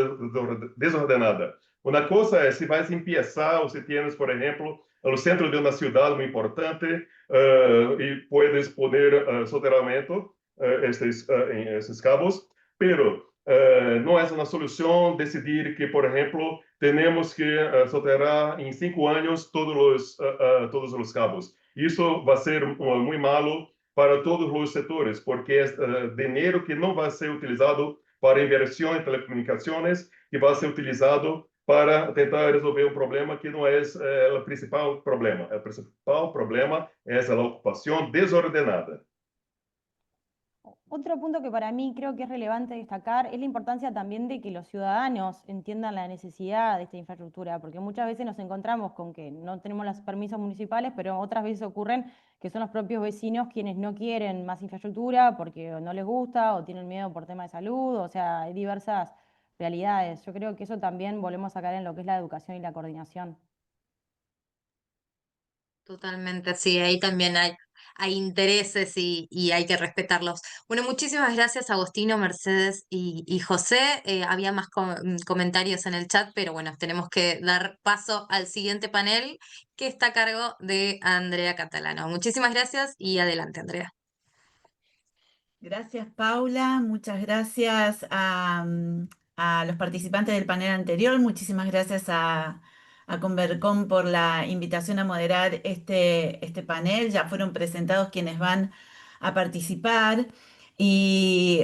desordenada. Uma coisa é se vai empiezar ou se tienes, por exemplo, no centro de uma cidade muito importante e puedes poner soterramento em esses cabos, pero não é uma solução decidir que, por exemplo, temos que soterrar em 5 anos todos os cabos. Isso vai ser muito malo para todos os setores, porque é dinheiro que não vai ser utilizado para inversão em telecomunicações, que vai ser utilizado para tentar resolver um problema que não é o principal problema. O principal problema é a ocupação desordenada. Otro punto que para mí creo que es relevante destacar es la importancia también de que los ciudadanos entiendan la necesidad de esta infraestructura, porque muchas veces nos encontramos con que no tenemos los permisos municipales, pero otras veces ocurren que son los propios vecinos quienes no quieren más infraestructura porque no les gusta o tienen miedo por tema de salud, o sea, hay diversas realidades. Yo creo que eso también volvemos a caer en lo que es la educación y la coordinación. Totalmente, sí, ahí también hay intereses y hay que respetarlos. Bueno, muchísimas gracias Agostino, Mercedes y José. Había más comentarios en el chat, pero bueno, tenemos que dar paso al siguiente panel que está a cargo de Andrea Catalano. Muchísimas gracias y adelante, Andrea. Gracias, Paula. Muchas gracias a a los participantes del panel anterior. Muchísimas gracias a Convercom por la invitación a moderar este panel. Ya fueron presentados quienes van a participar. Y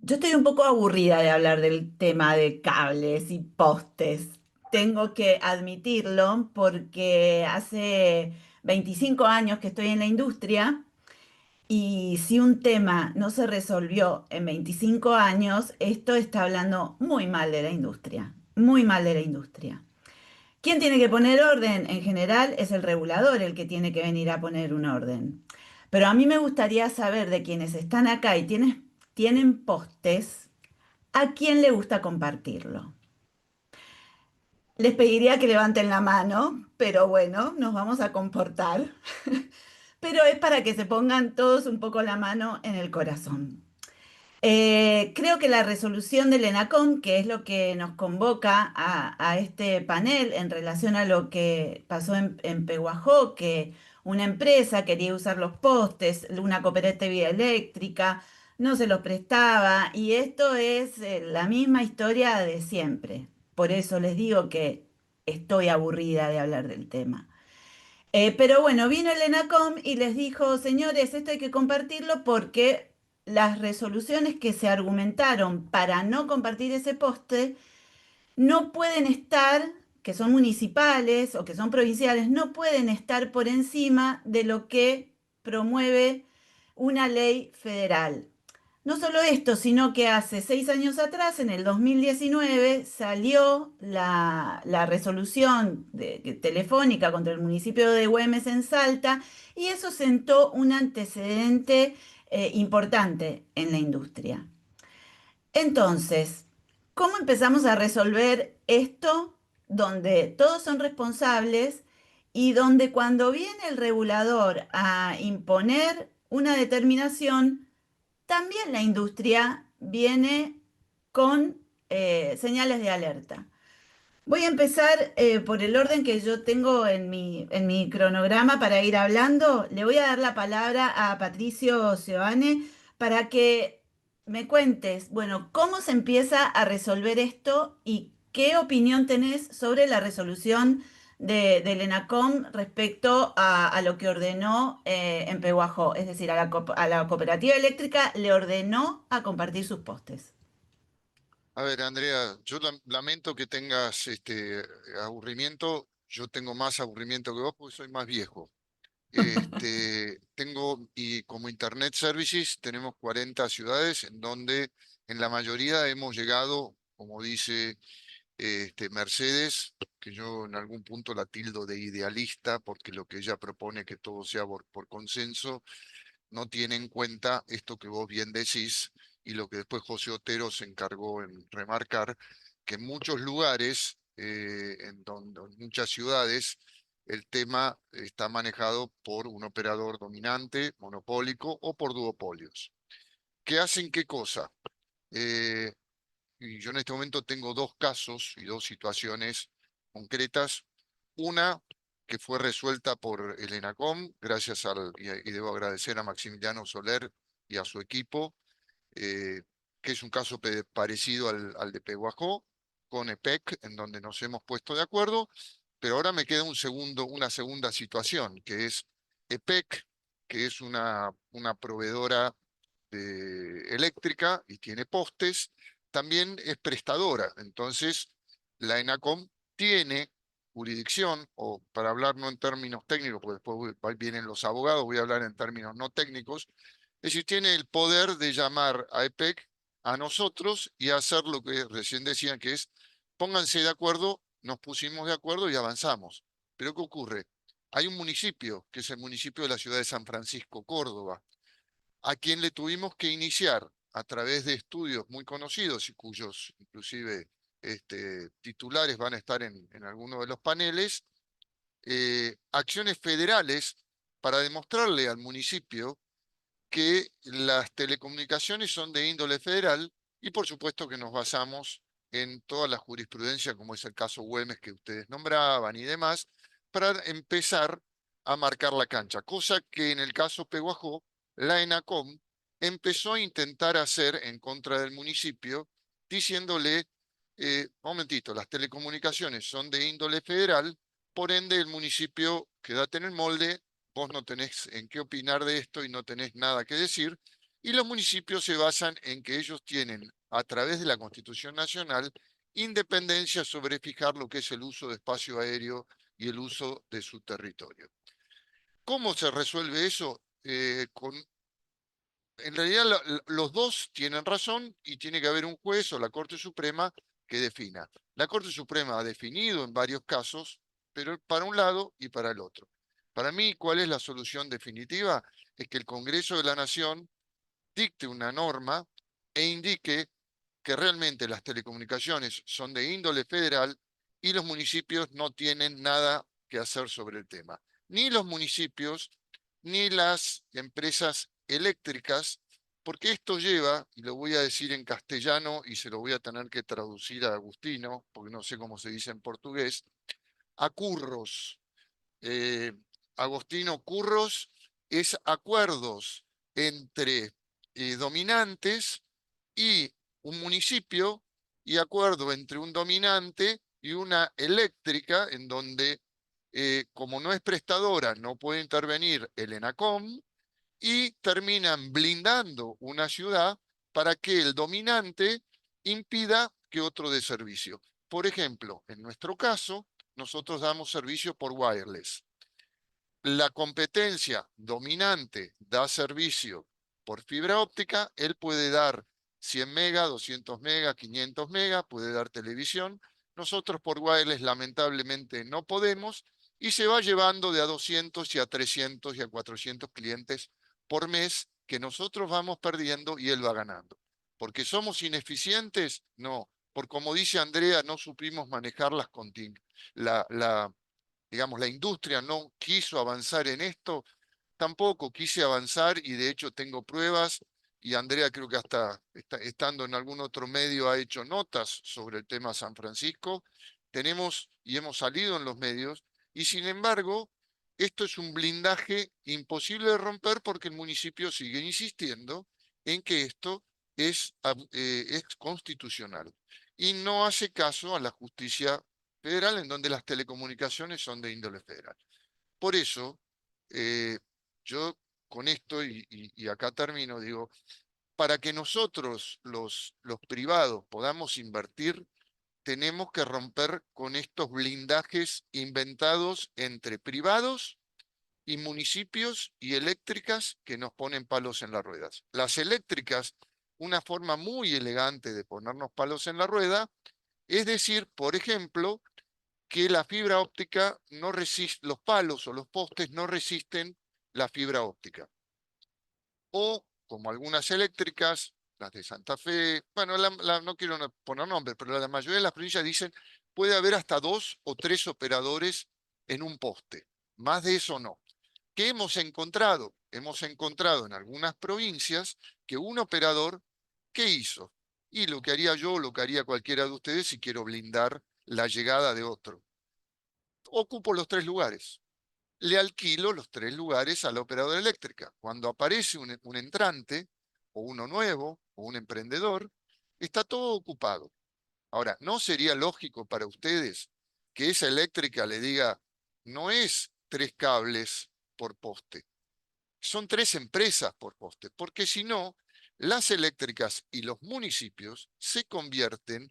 yo estoy un poco aburrida de hablar del tema de cables y postes. Tengo que admitirlo porque hace 25 años que estoy en la industria y si un tema no se resolvió en 25 años, esto está hablando muy mal de la industria, muy mal de la industria. ¿Quién tiene que poner orden? En general es el regulador el que tiene que venir a poner un orden. Pero a mí me gustaría saber de quienes están acá y tienen postes, ¿a quién le gusta compartirlo? Les pediría que levanten la mano, pero bueno, nos vamos a comportar. Pero es para que se pongan todos un poco la mano en el corazón. Creo que la resolución del ENACOM, que es lo que nos convoca a este panel en relación a lo que pasó en Pehuajó, que una empresa quería usar los postes, una cooperativa eléctrica, no se los prestaba, y esto es la misma historia de siempre. Por eso les digo que estoy aburrida de hablar del tema. Pero bueno, vino el ENACOM y les dijo, señores, esto hay que compartirlo porque las resoluciones que se argumentaron para no compartir ese poste no pueden estar, que son municipales o que son provinciales, no pueden estar por encima de lo que promueve una ley federal. No solo esto, sino que hace 6 años atrás, en el 2019, salió la resolución telefónica contra el municipio de Güemes en Salta y eso sentó un antecedente importante en la industria. Entonces, ¿cómo empezamos a resolver esto donde todos son responsables y donde cuando viene el regulador a imponer una determinación, también la industria viene con señales de alerta? Voy a empezar por el orden que yo tengo en mi cronograma para ir hablando. Le voy a dar la palabra a Patricio Seoane para que me cuentes, bueno, cómo se empieza a resolver esto y qué opinión tenés sobre la resolución del ENACOM respecto a lo que ordenó en Pehuajó. Es decir, a la cooperativa eléctrica le ordenó a compartir sus postes. A ver, Andrea, yo lamento que tengas aburrimiento. Yo tengo más aburrimiento que vos porque soy más viejo. Y como Internet Services tenemos 40 ciudades en donde en la mayoría hemos llegado, como dice Mercedes, que yo en algún punto la tildo de idealista, porque lo que ella propone que todo sea por consenso, no tiene en cuenta esto que vos bien decís y lo que después José Otero se encargó en remarcar, que en muchos lugares, en muchas ciudades, el tema está manejado por un operador dominante, monopólico o por duopolios. ¿Qué hacen qué cosa? Y yo en este momento tengo dos casos y dos situaciones concretas. Una que fue resuelta por el ENACOM, gracias y debo agradecer a Maximiliano Soler y a su equipo, que es un caso parecido al de Pehuajó, con EPEC, en donde nos hemos puesto de acuerdo, pero ahora me queda una segunda situación, que es EPEC, que es una proveedora eléctrica y tiene postes, también es prestadora. Entonces, la ENACOM tiene jurisdicción, o para hablar no en términos técnicos, porque después vienen los abogados, voy a hablar en términos no técnicos, es decir, tiene el poder de llamar a EPEC a nosotros y hacer lo que recién decían, que es pónganse de acuerdo, nos pusimos de acuerdo y avanzamos. Pero ¿qué ocurre? Hay un municipio, que es el municipio de la ciudad de San Francisco, Córdoba, a quien le tuvimos que iniciar a través de estudios muy conocidos y cuyos inclusive titulares van a estar en alguno de los paneles, acciones federales para demostrarle al municipio que las telecomunicaciones son de índole federal y por supuesto que nos basamos en toda la jurisprudencia, como es el caso Güemes que ustedes nombraban y demás, para empezar a marcar la cancha, cosa que en el caso Pehuajó, la ENACOM empezó a intentar hacer en contra del municipio diciéndole, momentito, las telecomunicaciones son de índole federal, por ende el municipio, quédate en el molde, vos no tenés en qué opinar de esto y no tenés nada que decir, y los municipios se basan en que ellos tienen, a través de la Constitución Nacional, independencia sobre fijar lo que es el uso de espacio aéreo y el uso de su territorio. ¿Cómo se resuelve eso? En realidad los dos tienen razón y tiene que haber un juez o la Corte Suprema que defina. La Corte Suprema ha definido en varios casos, pero para un lado y para el otro. Para mí, ¿cuál es la solución definitiva? Es que el Congreso de la Nación dicte una norma e indique que realmente las telecomunicaciones son de índole federal y los municipios no tienen nada que hacer sobre el tema. Ni los municipios, ni las empresas eléctricas, porque esto lleva, y lo voy a decir en castellano y se lo voy a tener que traducir a Agustino, porque no sé cómo se dice en portugués, a curros. Agostino, curros es acuerdos entre dominantes y un municipio y acuerdo entre un dominante y una eléctrica en donde, como no es prestadora, no puede intervenir el ENACOM y terminan blindando una ciudad para que el dominante impida que otro dé servicio. Por ejemplo, en nuestro caso, nosotros damos servicio por wireless. La competencia dominante da servicio por fibra óptica, él puede dar 100 megas, 200 megas, 500 megas, puede dar televisión. Nosotros por wireless lamentablemente no podemos y se va llevando de a 200 y a 300 y a 400 clientes por mes que nosotros vamos perdiendo y él va ganando. ¿Porque somos ineficientes? No. Por como dice Andrea, no supimos manejar digamos, la industria no quiso avanzar en esto, tampoco quise avanzar y de hecho tengo pruebas y Andrea creo que hasta estando en algún otro medio ha hecho notas sobre el tema San Francisco. Tenemos y hemos salido en los medios y sin embargo esto es un blindaje imposible de romper porque el municipio sigue insistiendo en que esto es constitucional y no hace caso a la justicia federal en donde las telecomunicaciones son de índole federal. Por eso, eh, yo con esto, y acá termino, digo, para que nosotros, los privados, podamos invertir, tenemos que romper con estos blindajes inventados entre privados y municipios y eléctricas que nos ponen palos en las ruedas. Las eléctricas, una forma muy elegante de ponernos palos en la rueda, es decir, por ejemplo, que la fibra óptica no resiste, los palos o los postes no resisten la fibra óptica. O, como algunas eléctricas, las de Santa Fe, bueno, no quiero poner nombres, pero la mayoría de las provincias dicen puede haber hasta 2 o 3 operadores en un poste. Más de eso no. ¿Qué hemos encontrado? Hemos encontrado en algunas provincias que un operador, ¿qué hizo? Y lo que haría yo, lo que haría cualquiera de ustedes si quiero blindar la llegada de otro. Ocupo los 3 lugares. Le alquilo los 3 lugares a la operadora eléctrica. Cuando aparece un entrante, o uno nuevo, o un emprendedor, está todo ocupado. Ahora, ¿no sería lógico para ustedes que esa eléctrica le diga, no es 3 cables por poste, son 3 empresas por poste? Porque si no, las eléctricas y los municipios se convierten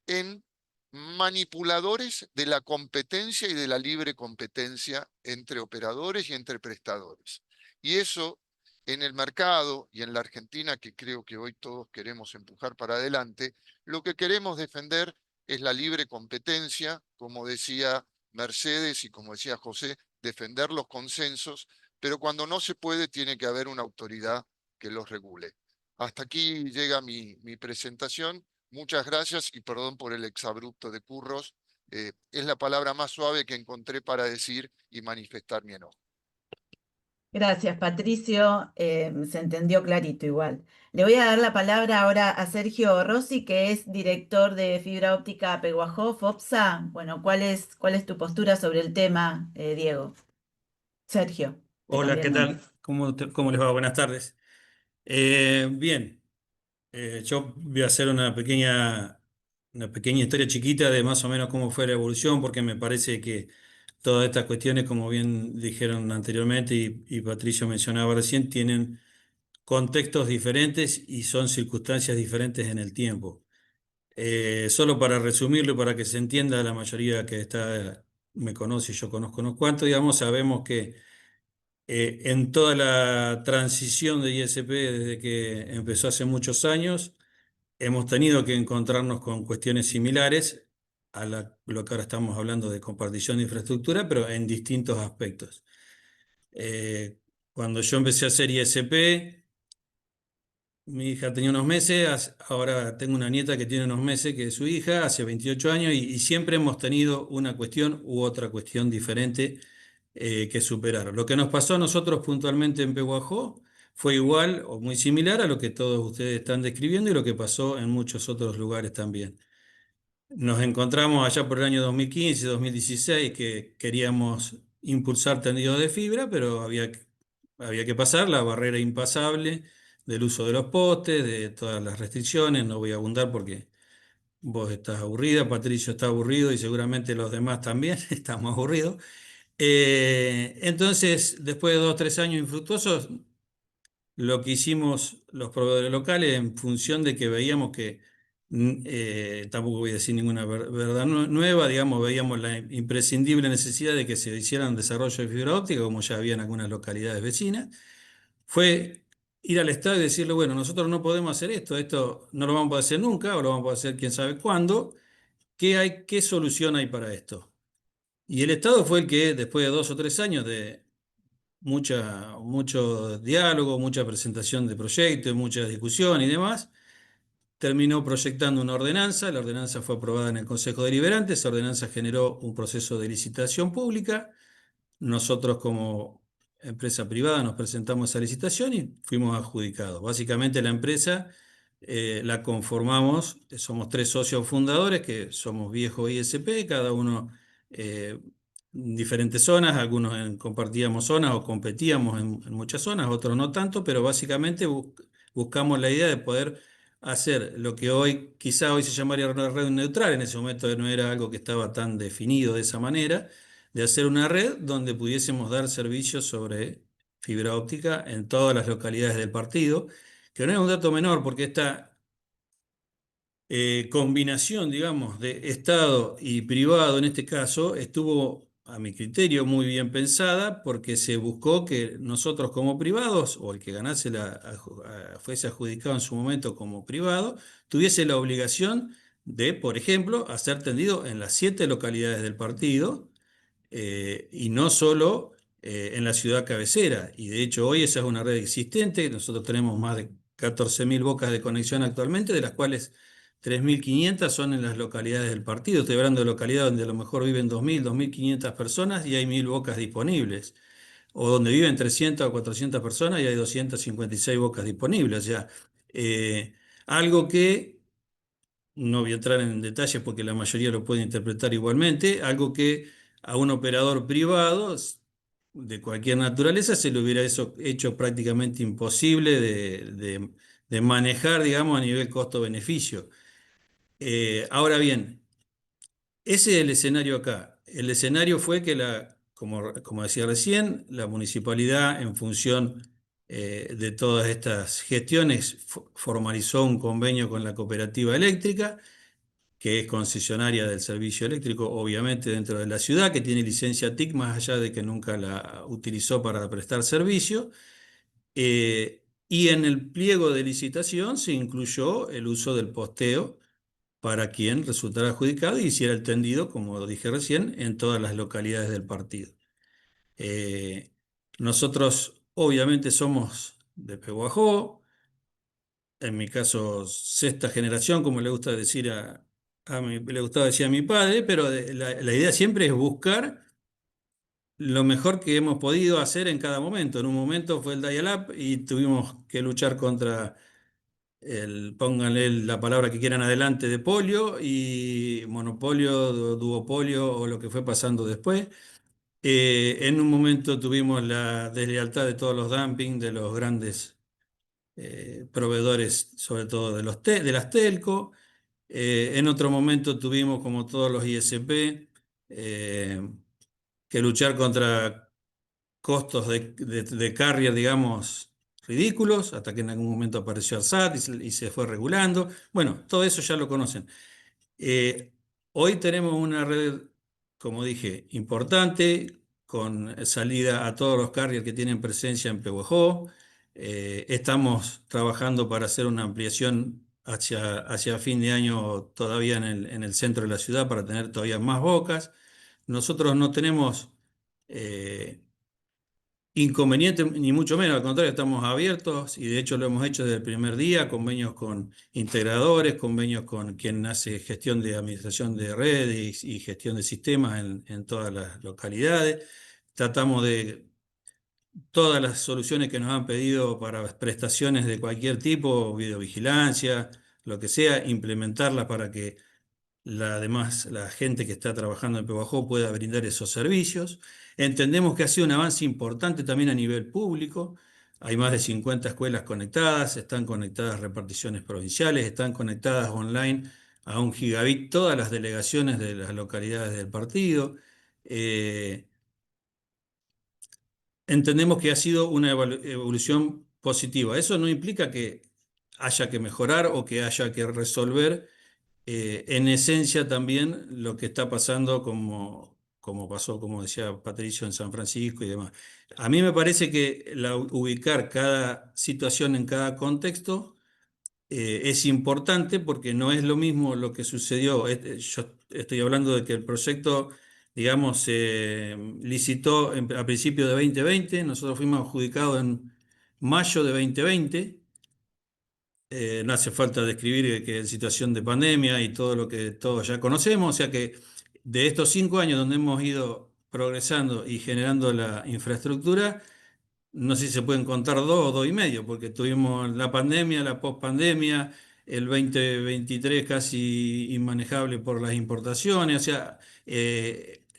en manipuladores de la competencia y de la libre competencia entre operadores y entre prestadores. Y eso en el mercado y en la Argentina, que creo que hoy todos queremos empujar para adelante, lo que queremos defender es la libre competencia, como decía Mercedes y como decía José, defender los consensos, pero cuando no se puede tiene que haber una autoridad que los regule. Hasta aquí llega mi presentación. Muchas gracias y perdón por el exabrupto de curros. Es la palabra más suave que encontré para decir y manifestar mi enojo. Gracias, Patricio. Se entendió clarito igual. Le voy a dar la palabra ahora a Sergio Rossi, que es director de fibra óptica Peguajó, FOPSA. Bueno, ¿cuál es tu postura sobre el tema, Diego? Sergio, te Hola, cambié ¿qué el nombre. tal? ¿Cómo les va? Buenas tardes. Bien, Yo voy a hacer una pequeña historia chiquita de más o menos cómo fue la evolución, porque me parece que todas estas cuestiones, como bien dijeron anteriormente y Patricio mencionaba recién, tienen contextos diferentes y son circunstancias diferentes en el tiempo. Solo para resumirlo, y para que se entienda, la mayoría que está me conoce y yo conozco unos cuantos, digamos, sabemos que en toda la transición de ISP desde que empezó hace muchos años, hemos tenido que encontrarnos con cuestiones similares lo que ahora estamos hablando de compartición de infraestructura, pero en distintos aspectos. Eh, Cuando yo empecé a hacer ISP, mi hija tenía unos meses, ahora tengo una nieta que tiene unos meses, que es su hija, hace 28 años, y siempre hemos tenido una cuestión u otra cuestión diferente que superar. Lo que nos pasó a nosotros puntualmente en Pehuajó fue igual o muy similar a lo que todos ustedes están describiendo y lo que pasó en muchos otros lugares también. Nos encontramos allá por el año 2015, 2016, que queríamos impulsar tendido de fibra, pero había que pasar la barrera impasable del uso de los postes, de todas las restricciones. No voy a abundar porque vos estás aburrida, Patricio está aburrido y seguramente los demás también estamos aburridos. Entonces, después de 2 o 3 años infructuosos, lo que hicimos los proveedores locales en función de que veíamos que, tampoco voy a decir ninguna verdad nueva, digamos, veíamos la imprescindible necesidad de que se hiciera un desarrollo de fibra óptica, como ya había en algunas localidades vecinas, fue ir al Estado y decirle, bueno, nosotros no podemos hacer esto no lo vamos a poder hacer nunca, o lo vamos a poder hacer quién sabe cuándo, ¿qué solución hay para esto? Y el Estado fue el que, después de 2 o 3 años de mucho diálogo, mucha presentación de proyectos, mucha discusión y demás, terminó proyectando una ordenanza. La ordenanza fue aprobada en el Consejo Deliberante. Esa ordenanza generó un proceso de licitación pública. Nosotros como empresa privada nos presentamos a esa licitación y fuimos adjudicados. Básicamente la empresa la conformamos, somos 3 socios fundadores que somos Viejo ISP, cada uno en diferentes zonas, algunos compartíamos zonas o competíamos en muchas zonas, otros no tanto, pero básicamente buscamos la idea de poder hacer lo que hoy, quizá hoy se llamaría una red neutral, en ese momento no era algo que estaba tan definido de esa manera, de hacer una red donde pudiésemos dar servicios sobre fibra óptica en todas las localidades del partido, que no es un dato menor porque esta combinación, digamos, de Estado y privado en este caso estuvo, a mi criterio, muy bien pensada porque se buscó que nosotros como privados, o el que ganase fuese adjudicado en su momento como privado, tuviese la obligación de, por ejemplo, hacer tendido en las 7 localidades del partido y no solo en la ciudad cabecera. Y de hecho hoy esa es una red existente. Nosotros tenemos más de 14.000 bocas de conexión actualmente, de las cuales 3.500 son en las localidades del partido. Estoy hablando de localidades donde a lo mejor viven 2.000, 2.500 personas y hay 1.000 bocas disponibles. O donde viven 300 o 400 personas y hay 256 bocas disponibles. O sea, algo que no voy a entrar en detalles porque la mayoría lo puede interpretar igualmente, algo que a un operador privado de cualquier naturaleza se le hubiera hecho prácticamente imposible de manejar, digamos, a nivel costo-beneficio. Ahora bien, ese es el escenario acá. El escenario fue que, como decía recién, la municipalidad, en función de todas estas gestiones, formalizó un convenio con la cooperativa eléctrica, que es concesionaria del servicio eléctrico, obviamente dentro de la ciudad, que tiene licencia TIC, más allá de que nunca la utilizó para prestar servicio. Y en el pliego de licitación se incluyó el uso del posteo para quien resultara adjudicado y hiciera el tendido, como dije recién, en todas las localidades del partido. Eh, Nosotros obviamente somos de Pehuajó, en mi caso sexta generación, como le gusta decir le gustaba decir a mi padre, pero la idea siempre es buscar lo mejor que hemos podido hacer en cada momento. En un momento fue el dial-up y tuvimos que luchar contra pónganle la palabra que quieran adelante, de polio y monopolio, duopolio o lo que fue pasando después. En un momento tuvimos la deslealtad de todos los dumping de los grandes proveedores, sobre todo de las telco. En otro momento tuvimos, como todos los ISP, que luchar contra costos de carrier, digamos, ridículos, hasta que en algún momento apareció ARSAT y se fue regulando. Bueno, todo eso ya lo conocen. Hoy tenemos una red, como dije, importante, con salida a todos los carriers que tienen presencia en Pehuajó. Estamos trabajando para hacer una ampliación hacia fin de año todavía en el centro de la ciudad para tener todavía más bocas. Nosotros no tenemos inconveniente, ni mucho menos, al contrario, estamos abiertos y de hecho lo hemos hecho desde el primer día, convenios con integradores, convenios con quien hace gestión de administración de redes y gestión de sistemas en todas las localidades. Tratamos de todas las soluciones que nos han pedido para prestaciones de cualquier tipo, videovigilancia, lo que sea, implementarlas para que la gente que está trabajando en Pehuajó pueda brindar esos servicios. Entendemos que ha sido un avance importante también a nivel público. Hay más de 50 escuelas conectadas, están conectadas reparticiones provinciales, están conectadas online a 1 gigabit todas las delegaciones de las localidades del partido. Entendemos que ha sido una evolución positiva. Eso no implica que haya que mejorar o que haya que resolver en esencia también lo que está pasando como pasó, como decía Patricio, en San Francisco y demás. A mí me parece que ubicar cada situación en cada contexto es importante porque no es lo mismo lo que sucedió. Yo estoy hablando de que el proyecto, digamos, se licitó a principios de 2020, nosotros fuimos adjudicados en mayo de 2020. No hace falta describir que en situación de pandemia y todo lo que todos ya conocemos, o sea que de estos 5 años donde hemos ido progresando y generando la infraestructura, no sé si se pueden contar 2 o 2 y medio, porque tuvimos la pandemia, la pospandemia, el 2023 casi inmanejable por las importaciones, o sea,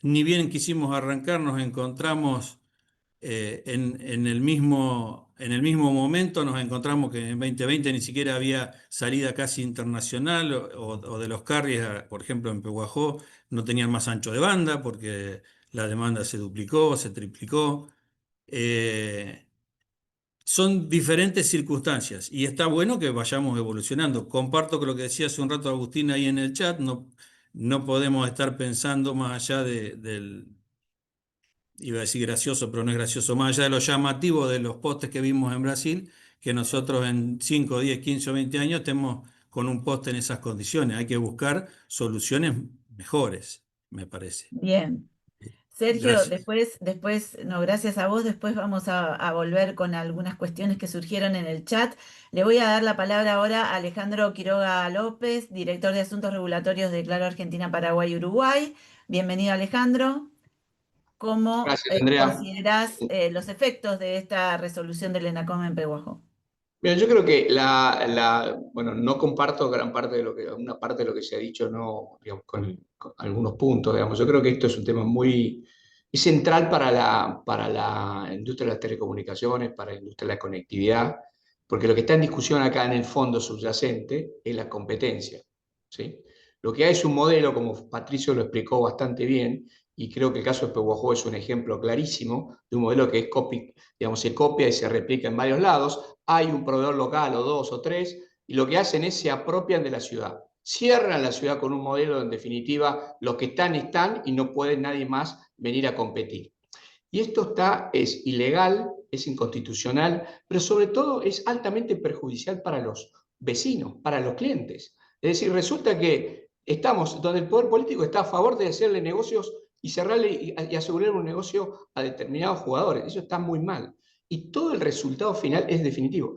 ni bien quisimos arrancar, nos encontramos en el mismo momento nos encontramos que en 2020 ni siquiera había salida casi internacional o de los carriers, por ejemplo en Pehuajó, no tenían más ancho de banda porque la demanda se duplicó, se triplicó. Eh, Son diferentes circunstancias y está bueno que vayamos evolucionando. Comparto con lo que decía hace un rato Agustín ahí en el chat, no podemos estar pensando más allá del iba a decir gracioso, pero no es gracioso, más allá de lo llamativo de los postes que vimos en Brasil, que nosotros en 5, 10, 15 o 20 años estemos con un poste en esas condiciones. Hay que buscar soluciones mejores, me parece. Bien. Sergio, Gracias. no, gracias a vos. Después vamos a volver con algunas cuestiones que surgieron en el chat. Le voy a dar la palabra ahora a Alejandro Quiroga López, director de Asuntos Regulatorios de Claro Argentina, Paraguay, Uruguay. Bienvenido, Alejandro. ¿Cómo Gracias, Andrea. considerás los efectos de esta resolución del ENACOM en Pehuajó? Mira, yo creo que bueno, no comparto una parte de lo que se ha dicho, no, digamos, con algunos puntos, digamos. Yo creo que esto es un tema muy central para la industria de las telecomunicaciones, para la industria de la conectividad, porque lo que está en discusión acá en el fondo subyacente es la competencia, ¿sí? Lo que hay es un modelo, como Patricio lo explicó bastante bien, y creo que el caso de Pehuajó es un ejemplo clarísimo de un modelo que digamos, se copia y se replica en varios lados. Hay un proveedor local o 2 o 3, y lo que hacen es se apropian de la ciudad. Cierran la ciudad con un modelo, en definitiva, los que están y no puede nadie más venir a competir. Y esto es ilegal, es inconstitucional, pero sobre todo es altamente perjudicial para los vecinos, para los clientes. Es decir, resulta que estamos donde el poder político está a favor de hacerle negocios y cerrarle y asegurar un negocio a determinados jugadores. Eso está muy mal. Y todo el resultado final es definitivo.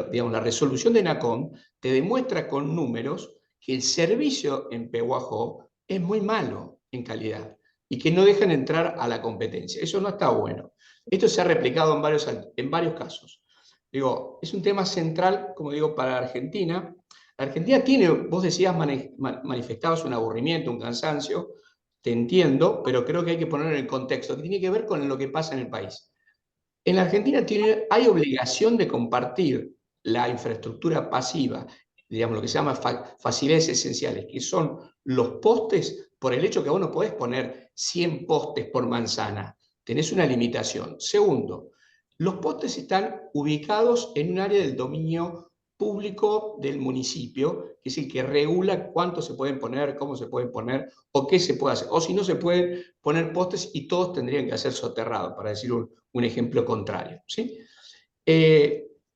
Digamos, la resolución de NACOM te demuestra con números que el servicio en Pehuajó es muy malo en calidad y que no dejan entrar a la competencia. Eso no está bueno. Esto se ha replicado en varios casos. Digo, es un tema central, como digo, para Argentina. Argentina tiene, vos decías, manifestabas un aburrimiento, un cansancio, te entiendo, pero creo que hay que ponerlo en el contexto, que tiene que ver con lo que pasa en el país. En la Argentina hay obligación de compartir la infraestructura pasiva, digamos lo que se llama facilidades esenciales, que son los postes, por el hecho que vos no podés poner 100 postes por manzana, tenés una limitación. Segundo, los postes están ubicados en un área del dominio público del municipio, que es el que regula cuánto se pueden poner, cómo se pueden poner, o qué se puede hacer. O si no, se pueden poner postes y todos tendrían que ser soterrados, para decir un ejemplo contrario, ¿sí?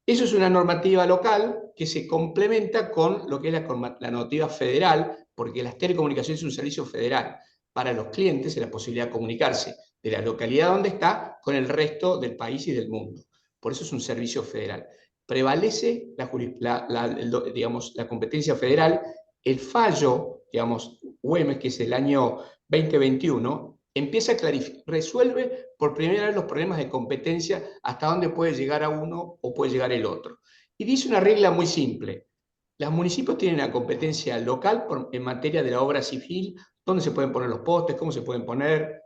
Eso es una normativa local que se complementa con lo que es la normativa federal, porque las telecomunicaciones es un servicio federal. Para los clientes es la posibilidad de comunicarse de la localidad donde está con el resto del país y del mundo. Por eso es un servicio federal. Prevalece digamos, la competencia federal. El fallo, digamos, Güemes, que es el año 2021, empieza a resuelve por primera vez los problemas de competencia, hasta dónde puede llegar a uno o puede llegar el otro. Y dice una regla muy simple: los municipios tienen una competencia local en materia de la obra civil, dónde se pueden poner los postes, cómo se pueden poner,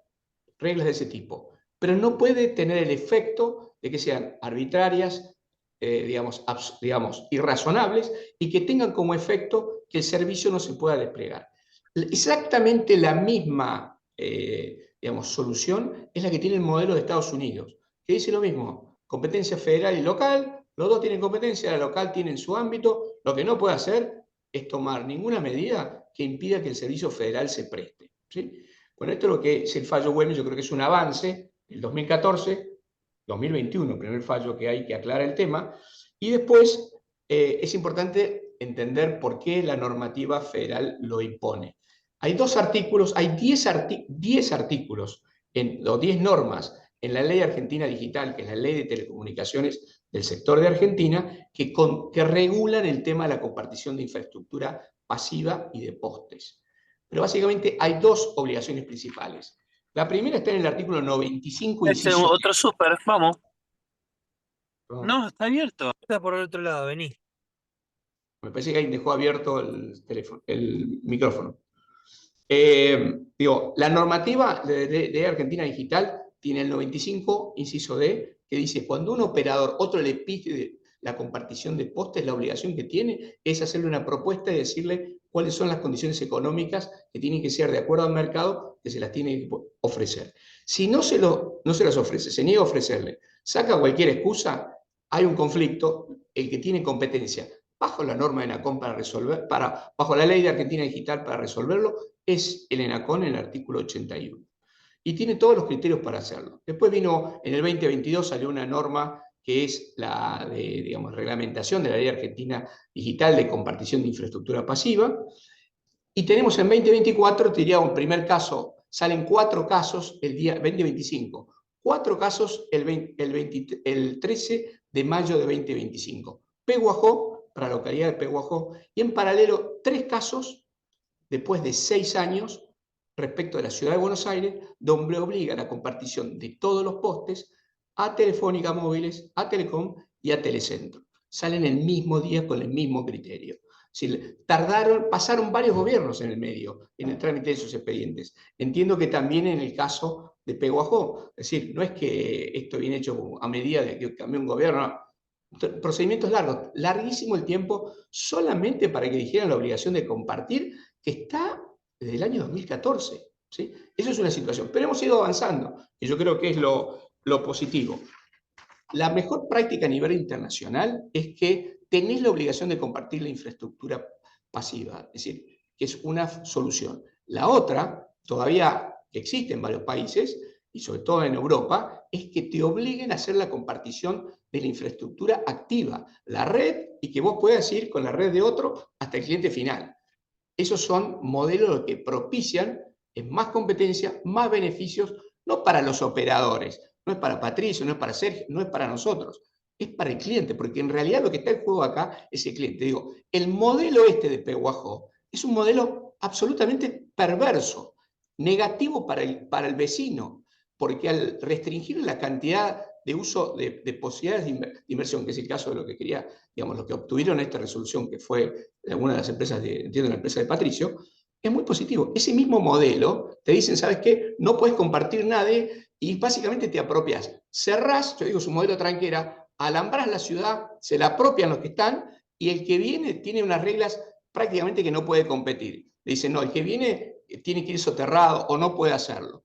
reglas de ese tipo. Pero no puede tener el efecto de que sean arbitrarias, digamos, irrazonables, y que tengan como efecto que el servicio no se pueda desplegar. Exactamente la misma digamos, solución es la que tiene el modelo de Estados Unidos, que dice lo mismo: competencia federal y local, los dos tienen competencia, la local tiene en su ámbito, lo que no puede hacer es tomar ninguna medida que impida que el servicio federal se preste, ¿sí? Bueno, esto es lo que es el fallo Güemes. Yo creo que es un avance, el 2014, 2021, el primer fallo que hay que aclara el tema, y después es importante entender por qué la normativa federal lo impone. Hay 2 artículos, hay 10 artículos, o 10 normas en la Ley Argentina Digital, que es la Ley de Telecomunicaciones del sector de Argentina, que regulan el tema de la compartición de infraestructura pasiva y de postes. Pero básicamente hay 2 obligaciones principales. La primera está en el artículo 95, inciso. Otro súper, vamos. No, está abierto. Está por el otro lado, vení. Me parece que alguien dejó abierto el micrófono. Digo, la normativa de Argentina Digital tiene el 95, inciso D, que dice: cuando un operador, otro le pide la compartición de postes, la obligación que tiene es hacerle una propuesta y decirle cuáles son las condiciones económicas que tienen que ser de acuerdo al mercado, que se las tiene que ofrecer. Si no se las ofrece, se niega a ofrecerle, saca cualquier excusa, hay un conflicto. El que tiene competencia bajo la norma de ENACOM bajo la ley de Argentina Digital para resolverlo, es el ENACOM en el artículo 81. Y tiene todos los criterios para hacerlo. Después vino, en el 2022 salió una norma que es la de, digamos, reglamentación de la Ley Argentina Digital de compartición de infraestructura pasiva. Y tenemos en 2024, te diría un primer caso, salen 4 casos el día 2025. 4 casos el 13 de mayo de 2025. Pehuajó, para la localidad de Pehuajó, y en paralelo 3 casos después de 6 años respecto de la ciudad de Buenos Aires, donde obliga la compartición de todos los postes a Telefónica Móviles, a Telecom y a Telecentro. Salen el mismo día con el mismo criterio. Pasaron varios gobiernos en el medio, en el trámite de esos expedientes. Entiendo que también en el caso de Pehuajó, es decir, no es que esto viene hecho a medida de que cambió un gobierno, procedimientos largos, larguísimo el tiempo, solamente para que dijeran la obligación de compartir, que está desde el año 2014. ¿Sí? Eso es una situación, pero hemos ido avanzando, y yo creo que es lo positivo. La mejor práctica a nivel internacional es que tenés la obligación de compartir la infraestructura pasiva, es decir, que es una solución. La otra, todavía existe en varios países, y sobre todo en Europa, es que te obliguen a hacer la compartición de la infraestructura activa, la red, y que vos puedas ir con la red de otro hasta el cliente final. Esos son modelos que propician más competencia, más beneficios, no para los operadores, no es para Patricio, no es para Sergio, no es para nosotros, es para el cliente, porque en realidad lo que está en juego acá es el cliente. Digo, el modelo este de Pehuajó es un modelo absolutamente perverso, negativo para el vecino, porque al restringir la cantidad de uso de posibilidades de inversión, que es el caso de lo que quería, digamos, lo que obtuvieron esta resolución, que fue una de las empresas, entiendo la empresa de Patricio, es muy positivo. Ese mismo modelo, te dicen, ¿sabes qué? No puedes compartir nada y básicamente te apropias. Cerrás, yo digo, su modelo tranquera, alambras la ciudad, se la apropian los que están, y el que viene tiene unas reglas prácticamente que no puede competir. Le dicen, no, el que viene tiene que ir soterrado o no puede hacerlo.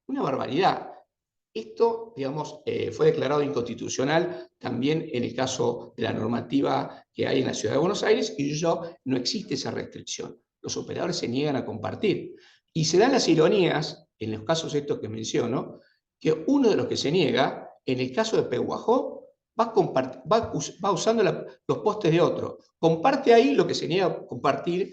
Una barbaridad. Esto, digamos, fue declarado inconstitucional también en el caso de la normativa que hay en la Ciudad de Buenos Aires, y no existe esa restricción. Los operadores se niegan a compartir. Y se dan las ironías, en los casos estos que menciono, que uno de los que se niega, en el caso de Pehuajó, va usando los postes de otro. Comparte ahí lo que se niega a compartir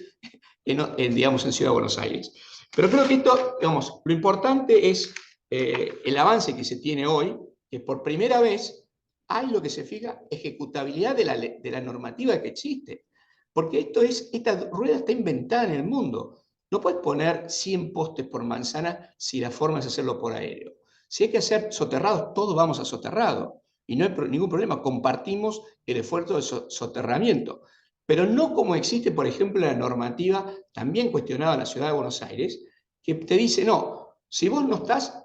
digamos, en Ciudad de Buenos Aires. Pero creo que esto, digamos, lo importante es el avance que se tiene hoy, que por primera vez hay lo que se fija ejecutabilidad de la normativa que existe. Porque esta rueda está inventada en el mundo. No puedes poner 100 postes por manzana si la forma es hacerlo por aéreo. Si hay que hacer soterrados, todos vamos a soterrado. Y no hay ningún problema, compartimos el esfuerzo de soterramiento. Pero no como existe, por ejemplo, la normativa también cuestionada en la Ciudad de Buenos Aires, que te dice, no, si vos no estás,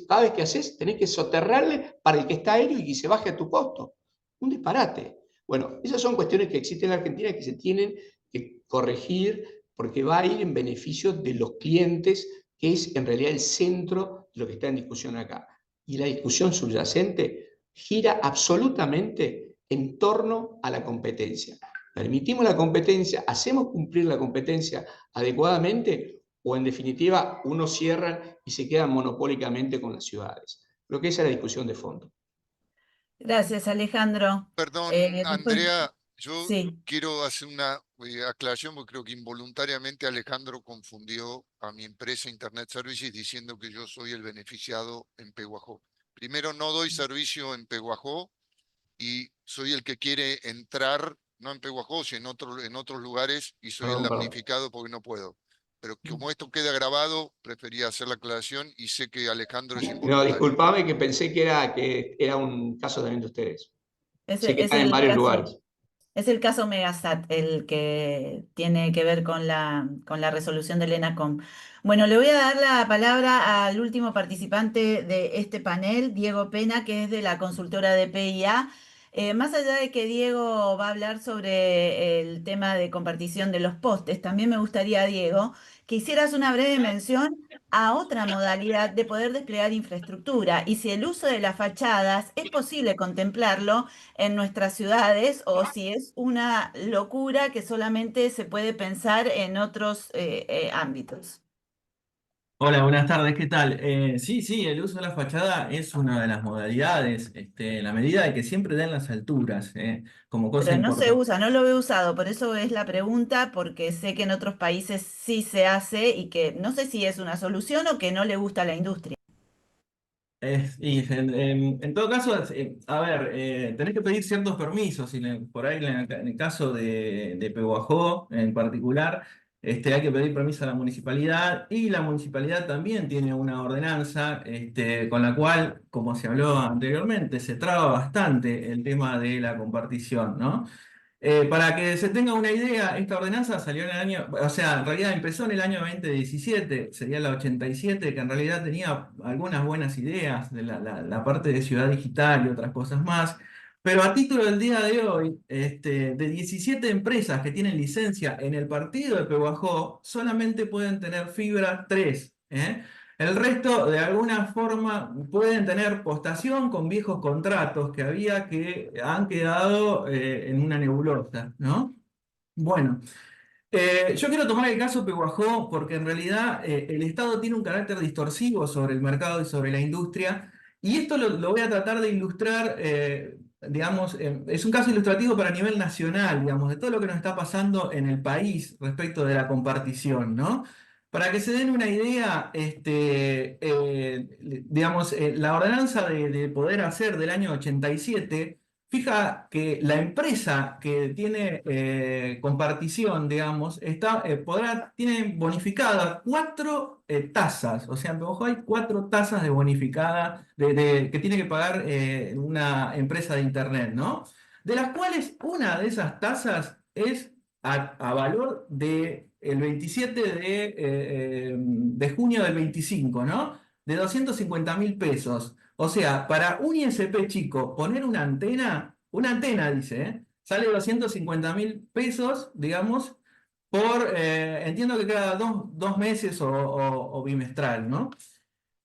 cada vez que haces, tenés que soterrarle para el que está aéreo y que se baje a tu costo. Un disparate. Bueno, esas son cuestiones que existen en Argentina que se tienen que corregir porque va a ir en beneficio de los clientes, que es en realidad el centro de lo que está en discusión acá. Y la discusión subyacente gira absolutamente en torno a la competencia. ¿Permitimos la competencia? ¿Hacemos cumplir la competencia adecuadamente? ¿O en definitiva unos cierran y se quedan monopólicamente con las ciudades? Creo que esa es la discusión de fondo. Gracias, Alejandro. Perdón, Después, Andrea, yo sí, quiero hacer una aclaración porque creo que involuntariamente Alejandro confundió a mi empresa Internet Services diciendo que yo soy el beneficiado en Pehuajó. Primero, no doy servicio en Pehuajó y soy el que quiere entrar, no en Pehuajó, sino en otros lugares, y soy el damnificado porque no puedo. Pero como esto queda grabado, prefería hacer la aclaración y sé que Alejandro es No, involuntario. disculpame que pensé que era un caso también de ustedes. Sé que es están en el varios caso. lugares. Es el caso Megasat, el que tiene que ver con la resolución del ENACOM. Bueno, le voy a dar la palabra al último participante de este panel, Diego Pena, que es de la consultora de PIA. Más allá de que Diego va a hablar sobre el tema de compartición de los postes, también me gustaría, Diego, que hicieras una breve mención a otra modalidad de poder desplegar infraestructura y si el uso de las fachadas es posible contemplarlo en nuestras ciudades o si es una locura que solamente se puede pensar en otros ámbitos. Hola, buenas tardes, ¿qué tal? Sí, el uso de la fachada es una de las modalidades, en la medida de que siempre den las alturas, como cosa Pero no se importante. usa, no lo he usado, por eso es la pregunta, porque sé que en otros países sí se hace y que no sé si es una solución o que no le gusta a la industria. En todo caso, a ver, tenés que pedir ciertos permisos, y por ahí en el caso de Pehuajó en particular, hay que pedir permiso a la municipalidad y la municipalidad también tiene una ordenanza con la cual, como se habló anteriormente, se traba bastante el tema de la compartición, ¿no? Para que se tenga una idea, esta ordenanza salió en el año, o sea, en realidad empezó en el año 2017, sería la 87, que en realidad tenía algunas buenas ideas de la parte de ciudad digital y otras cosas más, pero a título del día de hoy, de 17 empresas que tienen licencia en el partido de Pehuajó, solamente pueden tener fibra 3, ¿eh? El resto, de alguna forma, pueden tener postación con viejos contratos que han quedado en una nebulosa, ¿no? Bueno, yo quiero tomar el caso Pehuajó porque en realidad el Estado tiene un carácter distorsivo sobre el mercado y sobre la industria, y esto lo voy a tratar de ilustrar, digamos, es un caso ilustrativo para nivel nacional, digamos, de todo lo que nos está pasando en el país respecto de la compartición, ¿no? Para que se den una idea, digamos, la ordenanza de poder hacer del año 87 fija que la empresa que tiene compartición, digamos, tiene bonificada 4 tasas. O sea, en Pehuajó hay 4 tasas de bonificada que tiene que pagar una empresa de Internet, ¿no? De las cuales una de esas tasas es a valor de el 27 de junio del 25, ¿no? De 250.000 pesos. O sea, para un ISP chico, poner una antena dice, sale 250.000 pesos, digamos, entiendo que cada dos meses o bimestral, ¿no?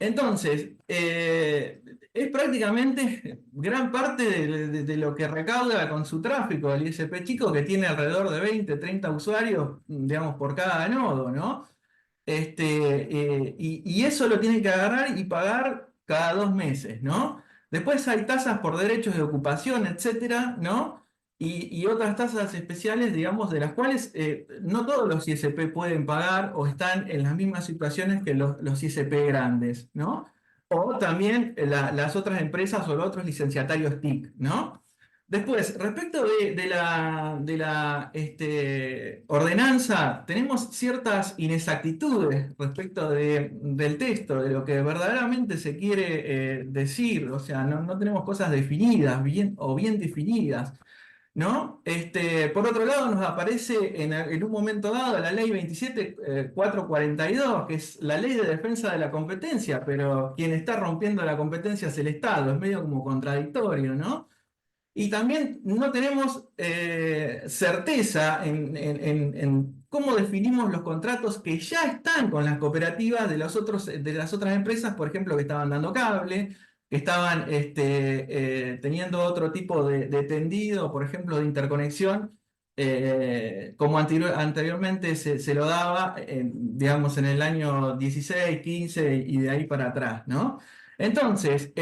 Entonces, es prácticamente gran parte de lo que recauda con su tráfico el ISP chico, que tiene alrededor de 20, 30 usuarios, digamos, por cada nodo, ¿no? Y eso lo tiene que agarrar y pagar cada 2 meses, ¿no? Después hay tasas por derechos de ocupación, etcétera, ¿no? Y otras tasas especiales, digamos, de las cuales no todos los ISP pueden pagar o están en las mismas situaciones que los ISP grandes, ¿no? O también las otras empresas o los otros licenciatarios TIC, ¿no? Después, respecto de la ordenanza, tenemos ciertas inexactitudes respecto del texto, de lo que verdaderamente se quiere decir, o sea, no tenemos cosas definidas bien definidas, ¿no? Por otro lado, nos aparece en un momento dado la ley 27.442, que es la ley de defensa de la competencia, pero quien está rompiendo la competencia es el Estado, es medio como contradictorio, ¿no? Y también no tenemos certeza en cómo definimos los contratos que ya están con las cooperativas de las otras empresas, por ejemplo, que estaban dando cable, que estaban teniendo otro tipo de tendido, por ejemplo, de interconexión, como anteriormente se lo daba, digamos, en el año 16, 15 y de ahí para atrás, ¿no? Entonces,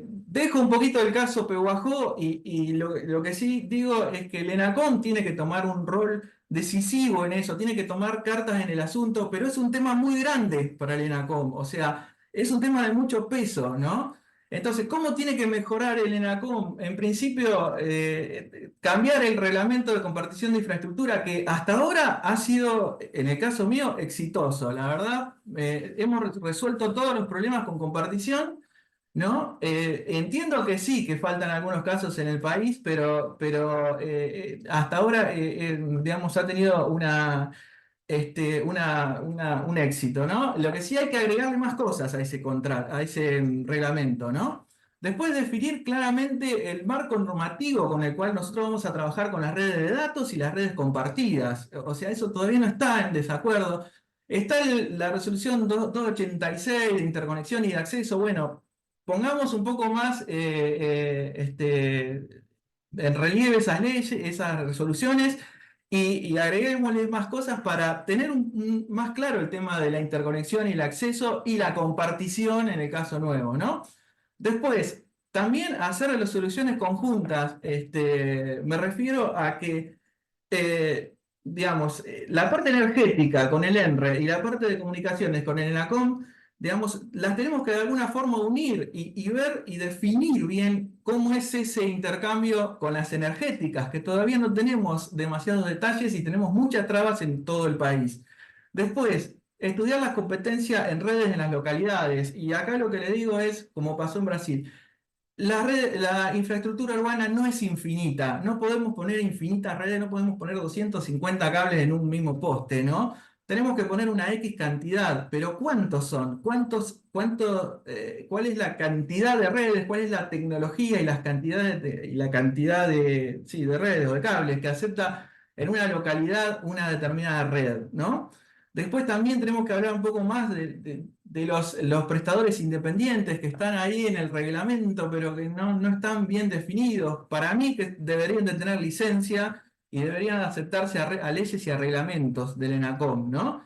dejo un poquito el caso Pehuajó y lo que sí digo es que el ENACOM tiene que tomar un rol decisivo en eso, tiene que tomar cartas en el asunto, pero es un tema muy grande para el ENACOM, o sea, es un tema de mucho peso, ¿no? Entonces, ¿cómo tiene que mejorar el ENACOM? En principio, cambiar el reglamento de compartición de infraestructura, que hasta ahora ha sido, en el caso mío, exitoso. La verdad, hemos resuelto todos los problemas con compartición, ¿no? Entiendo que sí, que faltan algunos casos en el país, pero hasta ahora, digamos, ha tenido un éxito, ¿no? Lo que sí hay que agregarle más cosas a ese contrato, a ese reglamento, ¿no? Después definir claramente el marco normativo con el cual nosotros vamos a trabajar con las redes de datos y las redes compartidas. O sea, eso todavía no está en desacuerdo. Está la resolución 286 de interconexión y de acceso. Bueno, pongamos un poco más en relieve esas leyes, esas resoluciones y agreguémosle más cosas para tener más claro el tema de la interconexión y el acceso y la compartición en el caso nuevo, ¿no? Después, también hacer las soluciones conjuntas, me refiero a que, digamos, la parte energética con el ENRE y la parte de comunicaciones con el ENACOM, digamos, las tenemos que de alguna forma unir y ver y definir bien cómo es ese intercambio con las energéticas, que todavía no tenemos demasiados detalles y tenemos muchas trabas en todo el país. Después, estudiar las competencias en redes en las localidades. Y acá lo que le digo es, como pasó en Brasil, la infraestructura urbana no es infinita, no podemos poner infinitas redes, no podemos poner 250 cables en un mismo poste, ¿no? Tenemos que poner una X cantidad, pero ¿cuántos son? ¿Cuál es la cantidad de redes? ¿Cuál es la tecnología y las cantidades y la cantidad sí, de redes o de cables que acepta en una localidad una determinada red, ¿no? Después también tenemos que hablar un poco más de los prestadores independientes que están ahí en el reglamento, pero que no están bien definidos. Para mí que deberían de tener licencia y deberían aceptarse a leyes y a reglamentos del ENACOM, ¿no?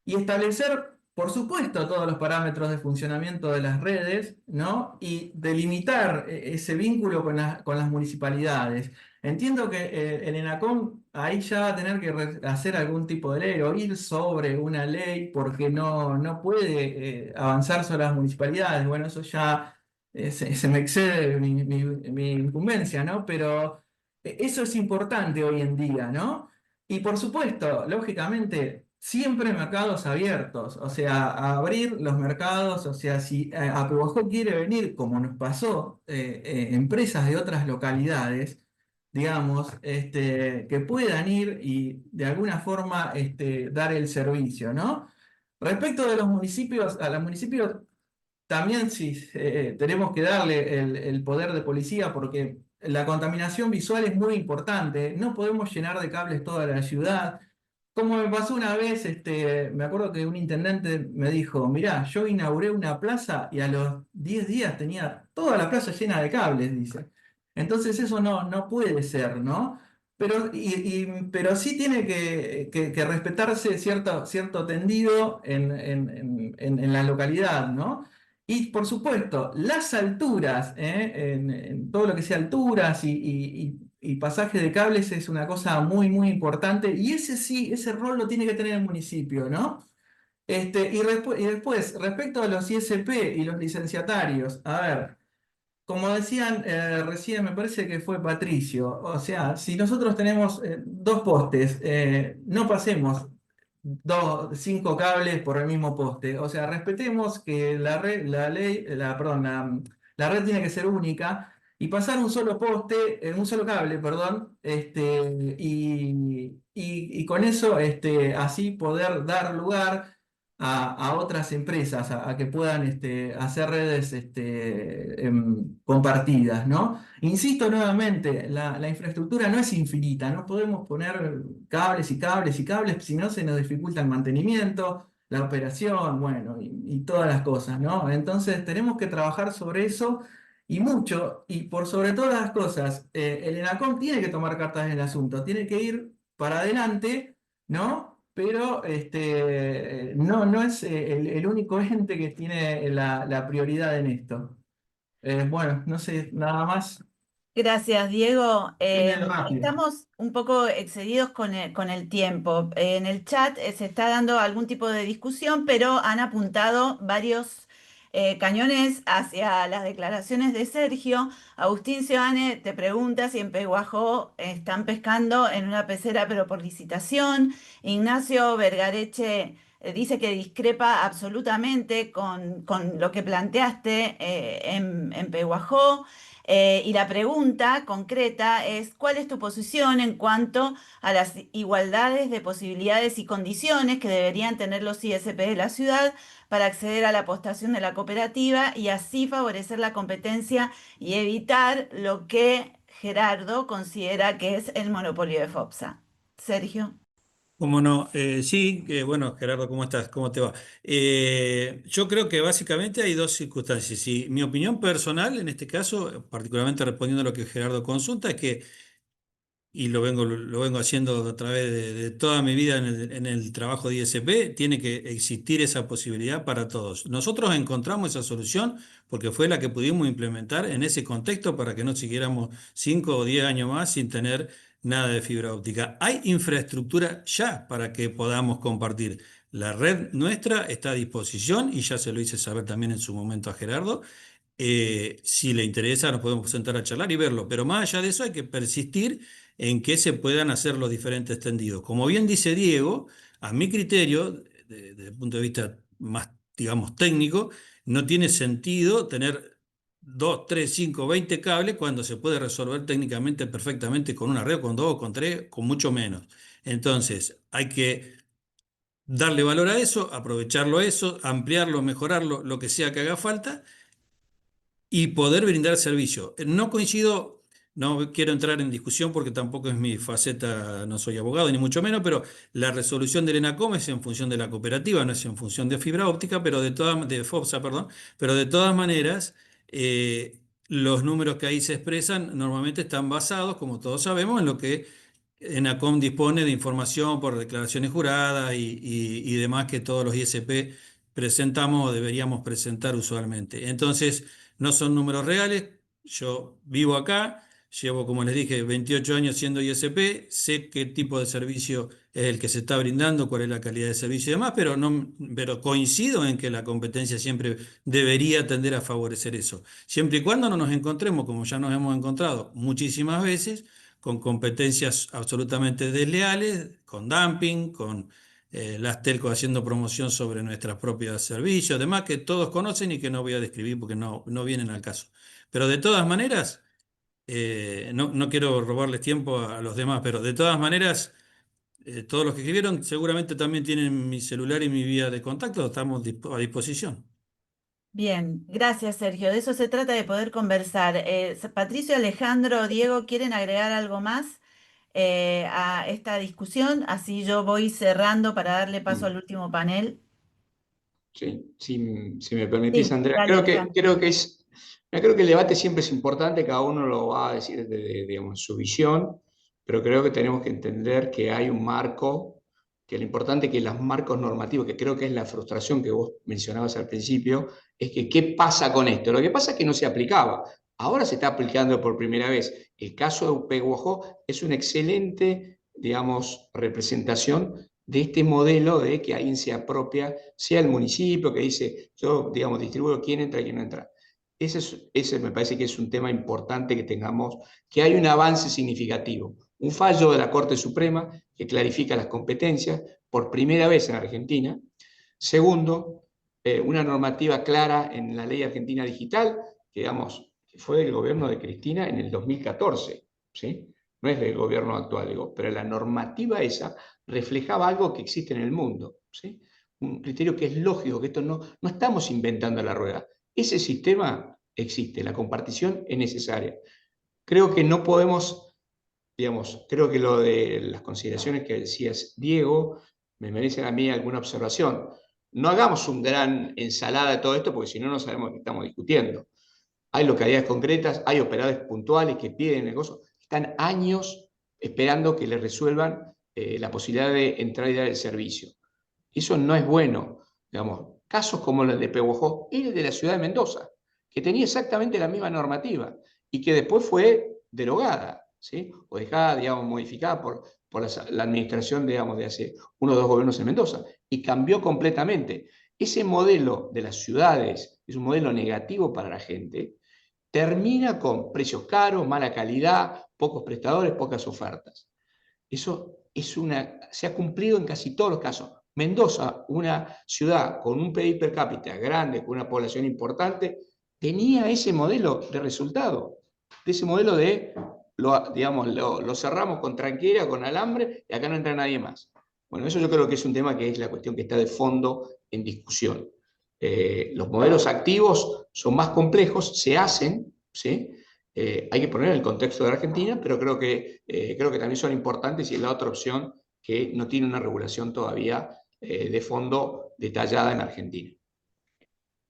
Y establecer, por supuesto, todos los parámetros de funcionamiento de las redes, ¿no? Y delimitar ese vínculo con las municipalidades. Entiendo que el ENACOM ahí ya va a tener que hacer algún tipo de ley o ir sobre una ley porque no puede avanzar sobre las municipalidades. Bueno, eso ya se me excede mi incumbencia, ¿no? Pero eso es importante hoy en día, ¿no? Y por supuesto, lógicamente, siempre mercados abiertos, o sea, a abrir los mercados, o sea, si a Pehuajó quiere venir, como nos pasó, empresas de otras localidades, digamos, que puedan ir y de alguna forma dar el servicio, ¿no? Respecto de los municipios, a los municipios también sí, tenemos que darle el poder de policía porque la contaminación visual es muy importante. No podemos llenar de cables toda la ciudad. Como me pasó una vez, me acuerdo que un intendente me dijo, mirá, yo inauguré una plaza y a los 10 días tenía toda la plaza llena de cables, dice. Entonces eso no puede ser, ¿no? Pero sí tiene que respetarse cierto tendido en la localidad, ¿no? Y por supuesto, las alturas, en todo lo que sea alturas y pasaje de cables es una cosa muy importante. Y ese sí, ese rol lo tiene que tener el municipio, ¿no? Y después, respecto a los ISP y los licenciatarios, a ver, como decían recién, me parece que fue Patricio, o sea, si nosotros tenemos dos postes, no pasemos 5 cables por el mismo poste. O sea, respetemos que la red, la ley, perdón, la red tiene que ser única y pasar un solo poste, un solo cable, perdón, y con eso así poder dar lugar a otras empresas a que puedan hacer redes compartidas, ¿no? Insisto nuevamente, la infraestructura no es infinita, no podemos poner cables y cables y cables, si no se nos dificulta el mantenimiento, la operación, bueno, y todas las cosas, ¿no? Entonces tenemos que trabajar sobre eso y mucho, y por sobre todas las cosas, el ENACOM tiene que tomar cartas en el asunto, tiene que ir para adelante, ¿no? Pero no es el único ente que tiene la prioridad en esto. Bueno, no sé, nada más. Gracias, Diego. Bien rápido. Estamos un poco excedidos con el tiempo. En el chat se está dando algún tipo de discusión, pero han apuntado varios cañones hacia las declaraciones de Sergio. Agustín Seoane te pregunta si en Peguajó están pescando en una pecera, pero por licitación. Ignacio Vergareche dice que discrepa absolutamente con lo que planteaste en Peguajó. Y la pregunta concreta es, ¿cuál es tu posición en cuanto a las igualdades de posibilidades y condiciones que deberían tener los ISP de la ciudad para acceder a la apostación de la cooperativa y así favorecer la competencia y evitar lo que Gerardo considera que es el monopolio de FOPSA? Sergio. ¿Cómo no? Sí, bueno, Gerardo, ¿cómo estás? ¿Cómo te va? Yo creo que básicamente hay dos circunstancias. Y mi opinión personal, en este caso, particularmente respondiendo a lo que Gerardo consulta, es que, y lo vengo haciendo a través de toda mi vida en el trabajo de ISP, tiene que existir esa posibilidad para todos. Nosotros encontramos esa solución porque fue la que pudimos implementar en ese contexto para que no siguiéramos 5 o 10 años más sin tener nada de fibra óptica. Hay infraestructura ya para que podamos compartir. La red nuestra está a disposición y ya se lo hice saber también en su momento a Gerardo. Si le interesa, nos podemos sentar a charlar y verlo, pero más allá de eso hay que persistir en que se puedan hacer los diferentes tendidos. Como bien dice Diego, a mi criterio, desde el punto de vista más, digamos, técnico, no tiene sentido tener 2, 3, 5, 20 cables cuando se puede resolver técnicamente perfectamente con una red, con dos, con tres, con mucho menos. Entonces, hay que darle valor a eso, aprovecharlo a eso, ampliarlo, mejorarlo, lo que sea que haga falta y poder brindar servicio. No coincido, no quiero entrar en discusión porque tampoco es mi faceta, no soy abogado ni mucho menos, pero la resolución del ENACOM es en función de la cooperativa, no es en función de fibra óptica, pero de FOPSA, perdón, pero de todas maneras, los números que ahí se expresan normalmente están basados, como todos sabemos, en lo que ENACOM dispone de información por declaraciones juradas y demás que todos los ISP presentamos o deberíamos presentar usualmente. Entonces, no son números reales. Yo vivo acá, llevo, como les dije, 28 años siendo ISP, sé qué tipo de servicio es el que se está brindando, cuál es la calidad de servicio y demás, pero coincido en que la competencia siempre debería tender a favorecer eso. Siempre y cuando no nos encontremos, como ya nos hemos encontrado muchísimas veces, con competencias absolutamente desleales, con dumping, con las telcos haciendo promoción sobre nuestros propios servicios, demás que todos conocen y que no voy a describir porque no vienen al caso. Pero de todas maneras, no quiero robarles tiempo a los demás, pero de todas maneras, todos los que escribieron seguramente también tienen mi celular y mi vía de contacto, estamos a disposición. Bien, gracias Sergio. De eso se trata, de poder conversar. Patricio, Alejandro, Diego, ¿quieren agregar algo más a esta discusión? Así yo voy cerrando para darle paso al último panel. Sí, si me permitís, Sí, Andrea, dale, Alejandro. creo que el debate siempre es importante, cada uno lo va a decir desde, digamos, su visión, pero creo que tenemos que entender que hay un marco, que lo importante es que los marcos normativos, que creo que es la frustración que vos mencionabas al principio, es que ¿qué pasa con esto? Lo que pasa es que no se aplicaba, ahora se está aplicando por primera vez. El caso de Peguajó es una excelente, digamos, representación de este modelo de que alguien se apropia, sea el municipio que dice, yo, digamos, distribuyo quién entra y quién no entra. Ese me parece que es un tema importante que tengamos, que hay un avance significativo. Un fallo de la Corte Suprema que clarifica las competencias por primera vez en Argentina. Segundo, una normativa clara en la ley argentina digital, que, digamos, que fue del gobierno de Cristina en el 2014, ¿sí? No es del gobierno actual, digo, pero la normativa esa reflejaba algo que existe en el mundo, ¿sí? Un criterio que es lógico, que esto no estamos inventando la rueda. Ese sistema existe, la compartición es necesaria. Creo que no podemos, digamos, creo que lo de las consideraciones que decías, Diego, me merecen a mí alguna observación. No hagamos un gran ensalada de todo esto, porque si no, no sabemos qué estamos discutiendo. Hay localidades concretas, hay operadores puntuales que piden negocios, están años esperando que les resuelvan la posibilidad de entrar y dar el servicio. Eso no es bueno. Digamos, casos como el de Pehuajó y el de la ciudad de Mendoza, que tenía exactamente la misma normativa y que después fue derogada, ¿sí? O dejada, digamos, modificada por la administración, digamos, de hace uno o dos gobiernos en Mendoza, y cambió completamente. Ese modelo de las ciudades es un modelo negativo para la gente, termina con precios caros, mala calidad, pocos prestadores, pocas ofertas. Eso se ha cumplido en casi todos los casos. Mendoza, una ciudad con un PIB per cápita grande, con una población importante, tenía ese modelo de resultado, de ese modelo de, digamos, lo cerramos con tranquera, con alambre, y acá no entra nadie más. Bueno, eso yo creo que es un tema que es la cuestión que está de fondo en discusión. Los modelos activos son más complejos, se hacen, ¿sí? Hay que poner en el contexto de Argentina, pero creo que también son importantes y es la otra opción que no tiene una regulación todavía de fondo detallada en Argentina.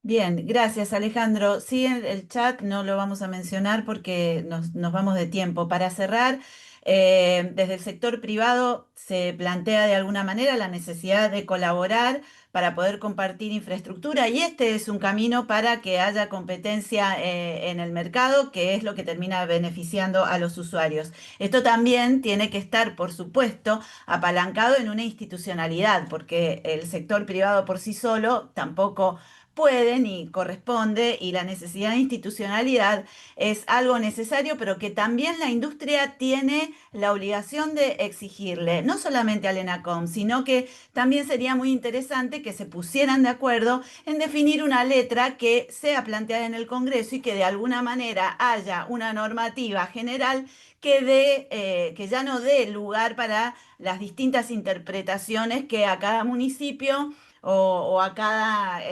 Bien, gracias Alejandro. Sí, el chat no lo vamos a mencionar porque nos vamos de tiempo. Para cerrar, desde el sector privado se plantea de alguna manera la necesidad de colaborar para poder compartir infraestructura y este es un camino para que haya competencia en el mercado, que es lo que termina beneficiando a los usuarios. Esto también tiene que estar, por supuesto, apalancado en una institucionalidad, porque el sector privado por sí solo tampoco puede ni corresponde y la necesidad de institucionalidad es algo necesario, pero que también la industria tiene la obligación de exigirle, no solamente al ENACOM, sino que también sería muy interesante que se pusieran de acuerdo en definir una letra que sea planteada en el Congreso y que de alguna manera haya una normativa general que ya no dé lugar para las distintas interpretaciones que a cada municipio o a cada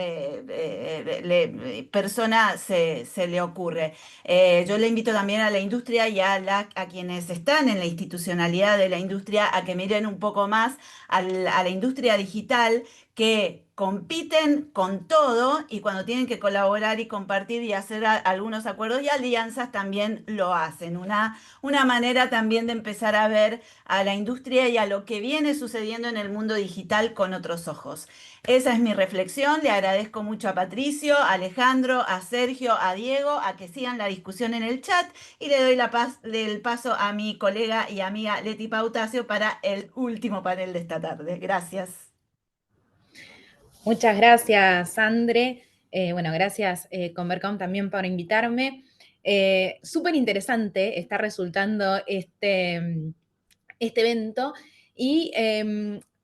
persona se le ocurre. Yo le invito también a la industria y a quienes están en la institucionalidad de la industria a que miren un poco más a la industria digital, que compiten con todo y cuando tienen que colaborar y compartir y hacer algunos acuerdos y alianzas también lo hacen. Una manera también de empezar a ver a la industria y a lo que viene sucediendo en el mundo digital con otros ojos. Esa es mi reflexión. Le agradezco mucho a Patricio, a Alejandro, a Sergio, a Diego, a que sigan la discusión en el chat y le doy el paso a mi colega y amiga Leti Pautacio para el último panel de esta tarde. Gracias. Muchas gracias, Andre. Bueno, gracias Convercom también por invitarme. Súper interesante está resultando este evento y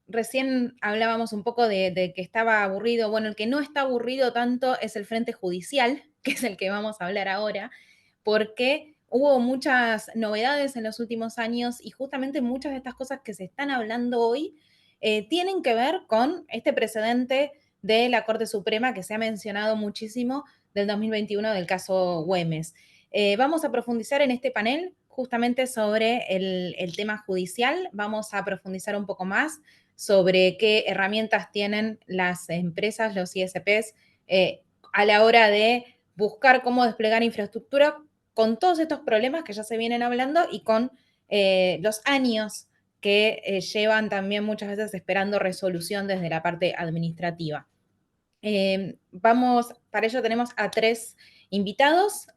recién hablábamos un poco de que estaba aburrido. Bueno, el que no está aburrido tanto es el Frente Judicial, que es el que vamos a hablar ahora, porque hubo muchas novedades en los últimos años y justamente muchas de estas cosas que se están hablando hoy tienen que ver con este precedente de la Corte Suprema que se ha mencionado muchísimo del 2021 del caso Güemes. Vamos a profundizar en este panel justamente sobre el tema judicial. Vamos a profundizar un poco más sobre qué herramientas tienen las empresas, los ISPs, a la hora de buscar cómo desplegar infraestructura con todos estos problemas que ya se vienen hablando y con los años que llevan también muchas veces esperando resolución desde la parte administrativa. Para ello tenemos a 3 invitados.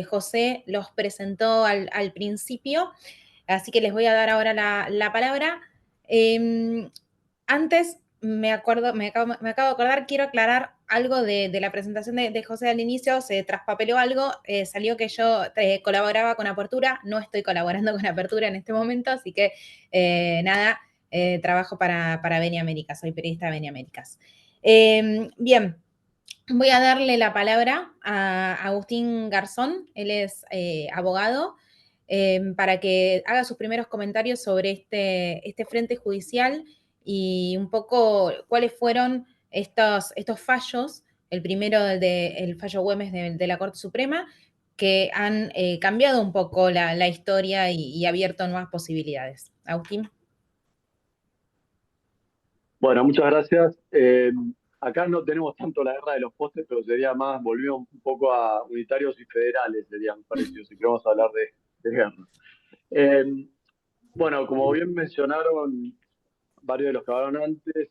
José los presentó al principio, así que les voy a dar ahora la palabra. Antes, me acabo de acordar, quiero aclarar algo de la presentación de José al inicio, se traspapeló algo, salió que yo colaboraba con Apertura, no estoy colaborando con Apertura en este momento, así que nada, trabajo para Beni Américas, soy periodista de Beni Américas. Bien, voy a darle la palabra a Agustín Garzón, él es abogado, para que haga sus primeros comentarios sobre este frente judicial y un poco cuáles fueron estos fallos, el primero el fallo Güemes de la Corte Suprema, que han cambiado un poco la historia y abierto nuevas posibilidades. Agustín. Bueno, muchas gracias. Acá no tenemos tanto la guerra de los postes, pero sería más, volvimos un poco a unitarios y federales, serían parecidos, si queremos hablar de guerra. Bueno, como bien mencionaron varios de los que hablaron antes,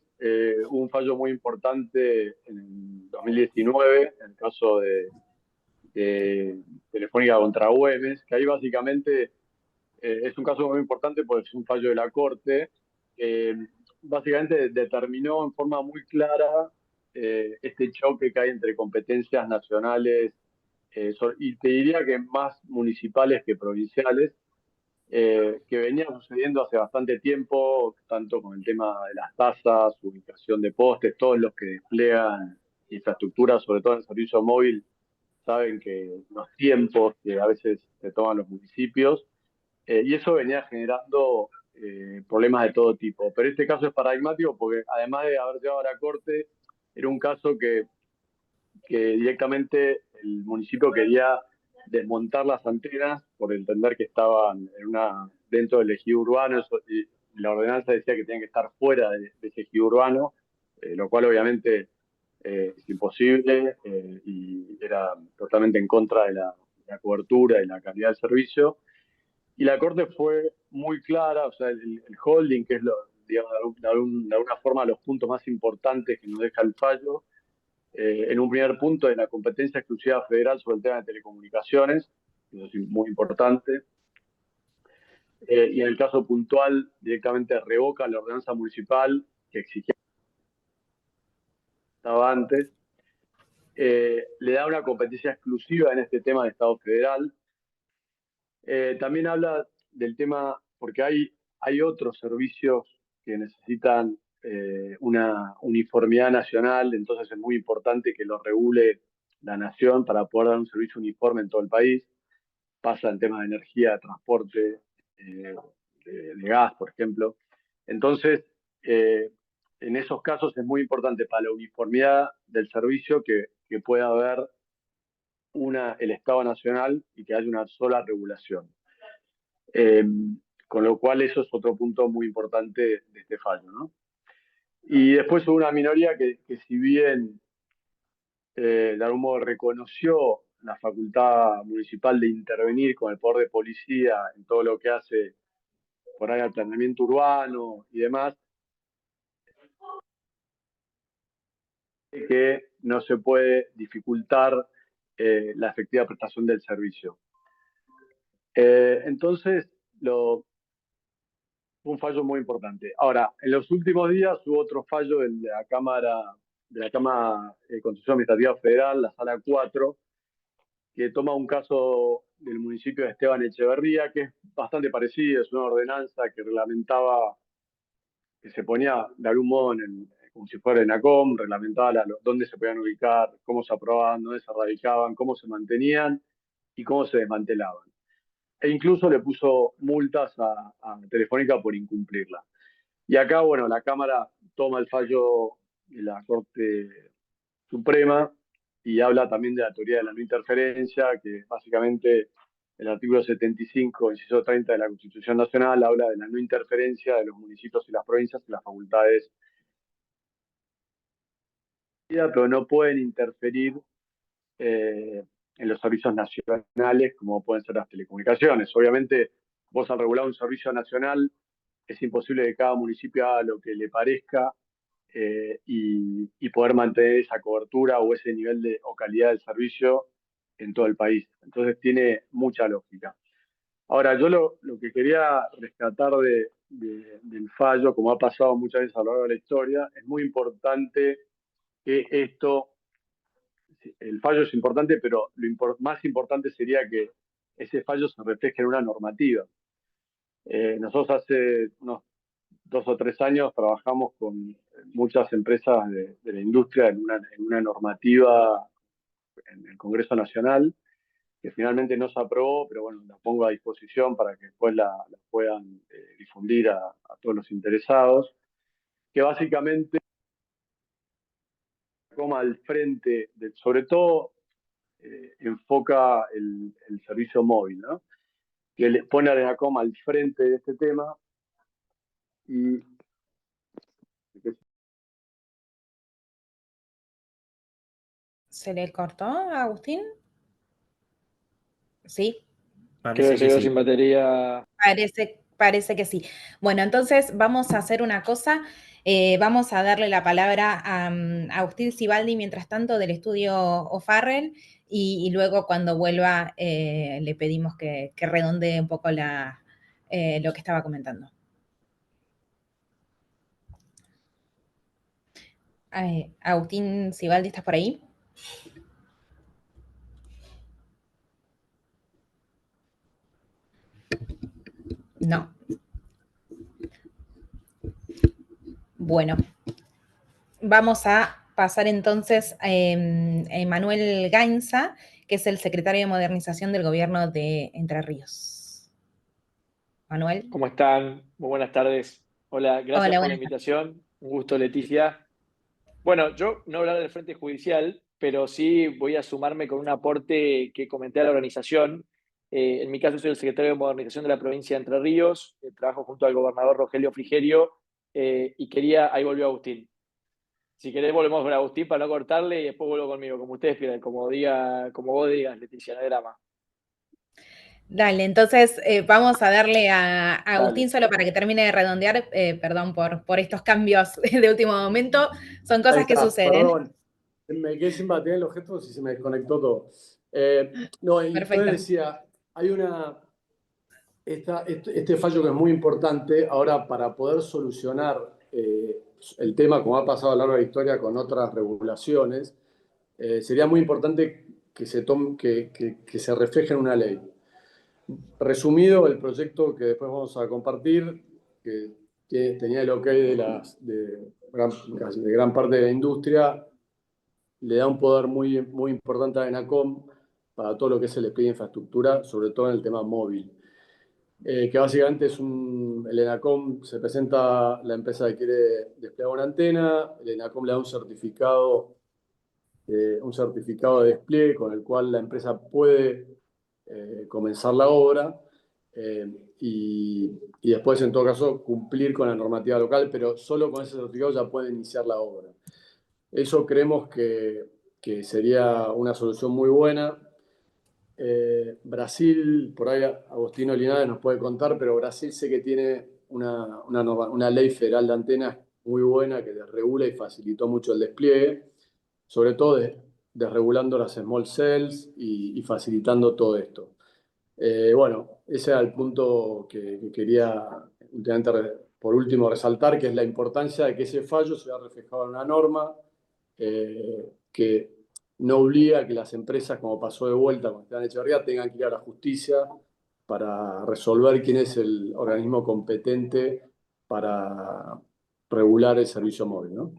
hubo un fallo muy importante en 2019, en el caso de Telefónica contra Güemes, que ahí básicamente es un caso muy importante porque es un fallo de la Corte. Básicamente determinó en forma muy clara este choque que hay entre competencias nacionales y te diría que más municipales que provinciales, que venía sucediendo hace bastante tiempo, tanto con el tema de las tasas, ubicación de postes, todos los que despliegan infraestructura, sobre todo en el servicio móvil, saben que los tiempos que a veces se toman los municipios, y eso venía generando problemas de todo tipo. Pero este caso es paradigmático porque además de haber llegado a la Corte, era un caso que directamente el municipio quería desmontar las antenas por entender que estaban dentro del ejido urbano, y la ordenanza decía que tenían que estar fuera de ese ejido urbano, lo cual obviamente es imposible y era totalmente en contra de la cobertura y la calidad del servicio. Y la Corte fue muy clara, o sea, el holding, que es, digamos, de alguna forma los puntos más importantes que nos deja el fallo, en un primer punto de la competencia exclusiva federal sobre el tema de telecomunicaciones, eso es muy importante, y en el caso puntual directamente revoca la ordenanza municipal que exigía estaba antes, le da una competencia exclusiva en este tema de Estado federal. También habla del tema, porque hay otros servicios que necesitan una uniformidad nacional, entonces es muy importante que lo regule la nación para poder dar un servicio uniforme en todo el país. Pasa en temas de energía, de transporte, de gas, por ejemplo. Entonces, en esos casos es muy importante para la uniformidad del servicio que pueda haber el Estado nacional y que haya una sola regulación. Con lo cual eso es otro punto muy importante de este fallo, ¿no? Y después hubo una minoría que si bien de algún modo reconoció la facultad municipal de intervenir con el poder de policía en todo lo que hace por ahí al planeamiento urbano y demás, que no se puede dificultar la efectiva prestación del servicio. Entonces, fue un fallo muy importante. Ahora, en los últimos días hubo otro fallo de la Cámara de Constitución Administrativa Federal, la Sala 4, que toma un caso del municipio de Esteban Echeverría, que es bastante parecido, es una ordenanza que reglamentaba, que se ponía de algún modo como si fuera en ACOM, reglamentaba dónde se podían ubicar, cómo se aprobaban, dónde se radicaban, cómo se mantenían y cómo se desmantelaban. E incluso le puso multas a Telefónica por incumplirla. Y acá, bueno, la Cámara toma el fallo la Corte Suprema y habla también de la teoría de la no interferencia, que básicamente el artículo 75, inciso 30 de la Constitución Nacional habla de la no interferencia de los municipios y las provincias en las facultades, pero no pueden interferir en los servicios nacionales como pueden ser las telecomunicaciones. Obviamente, vos al regular un servicio nacional, es imposible que cada municipio haga lo que le parezca y poder mantener esa cobertura o ese nivel o calidad del servicio en todo el país. Entonces tiene mucha lógica. Ahora, yo lo que quería rescatar del fallo, como ha pasado muchas veces a lo largo de la historia, es muy importante que el fallo es importante, pero más importante sería que ese fallo se refleje en una normativa. Nosotros hace unos 2 o 3 años trabajamos con muchas empresas de la industria en una normativa en el Congreso Nacional, que finalmente no se aprobó, pero bueno, la pongo a disposición para que después la puedan difundir a todos los interesados, que básicamente toma al frente, sobre todo enfoca el servicio móvil, ¿no? Que le pone a ENACOM al frente de este tema y ¿Se le cortó a Agustín? ¿Sí? Creo que se quedó sin batería. Parece que sí. Bueno, entonces vamos a hacer una cosa. Vamos a darle la palabra a Agustín Sibaldi, mientras tanto, del estudio O'Farrell, y luego cuando vuelva le pedimos que redondee un poco lo que estaba comentando. Agustín Sibaldi, ¿estás por ahí? No. Bueno, vamos a pasar entonces a Emanuel Gainza, que es el secretario de Modernización del Gobierno de Entre Ríos. Manuel. ¿Cómo están? Muy buenas tardes. Hola, gracias por la invitación. Un gusto, Leticia. Bueno, yo no voy a hablar del Frente Judicial, pero sí voy a sumarme con un aporte que comenté a la organización. En mi caso soy el secretario de Modernización de la provincia de Entre Ríos, trabajo junto al gobernador Rogelio Frigerio y ahí volvió Agustín. Si querés volvemos con Agustín para no cortarle y después vuelvo conmigo, como ustedes quieran, como vos digas, Leticia, no hay drama. Dale, entonces vamos a darle a Agustín solo para que termine de redondear. Perdón por estos cambios de último momento. Son cosas que suceden. Perdón, me quedé sin batería en los gestos y se me desconectó todo. No, y entonces decía, hay este fallo que es muy importante. Ahora, para poder solucionar el tema, como ha pasado a lo largo de la historia con otras regulaciones, sería muy importante que se refleje en una ley. Resumido, el proyecto que después vamos a compartir, que tenía el ok de gran parte de la industria, le da un poder muy, muy importante a ENACOM para todo lo que es el despliegue de infraestructura, sobre todo en el tema móvil. Que básicamente el ENACOM se presenta la empresa que quiere desplegar una antena, el ENACOM le da un certificado de despliegue con el cual la empresa puede comenzar la obra y después, en todo caso, cumplir con la normativa local, pero solo con ese certificado ya puede iniciar la obra. Eso creemos que sería una solución muy buena. Brasil, por ahí Agostino Linares nos puede contar, pero Brasil sé que tiene una ley federal de antenas muy buena que regula y facilitó mucho el despliegue, sobre todo desregulando las small cells y facilitando todo esto. Bueno, ese era el punto que quería por último resaltar, que es la importancia de que ese fallo se vea reflejado en una norma que no obliga a que las empresas, como pasó de vuelta con Esteban Echeverría, tengan que ir a la justicia para resolver quién es el organismo competente para regular el servicio móvil, ¿no?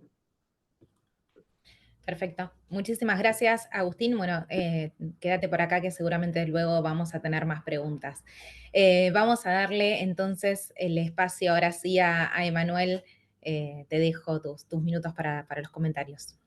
Perfecto. Muchísimas gracias, Agustín. Bueno, quédate por acá que seguramente luego vamos a tener más preguntas. Vamos a darle entonces el espacio ahora sí a Emanuel te dejo tus minutos para los comentarios.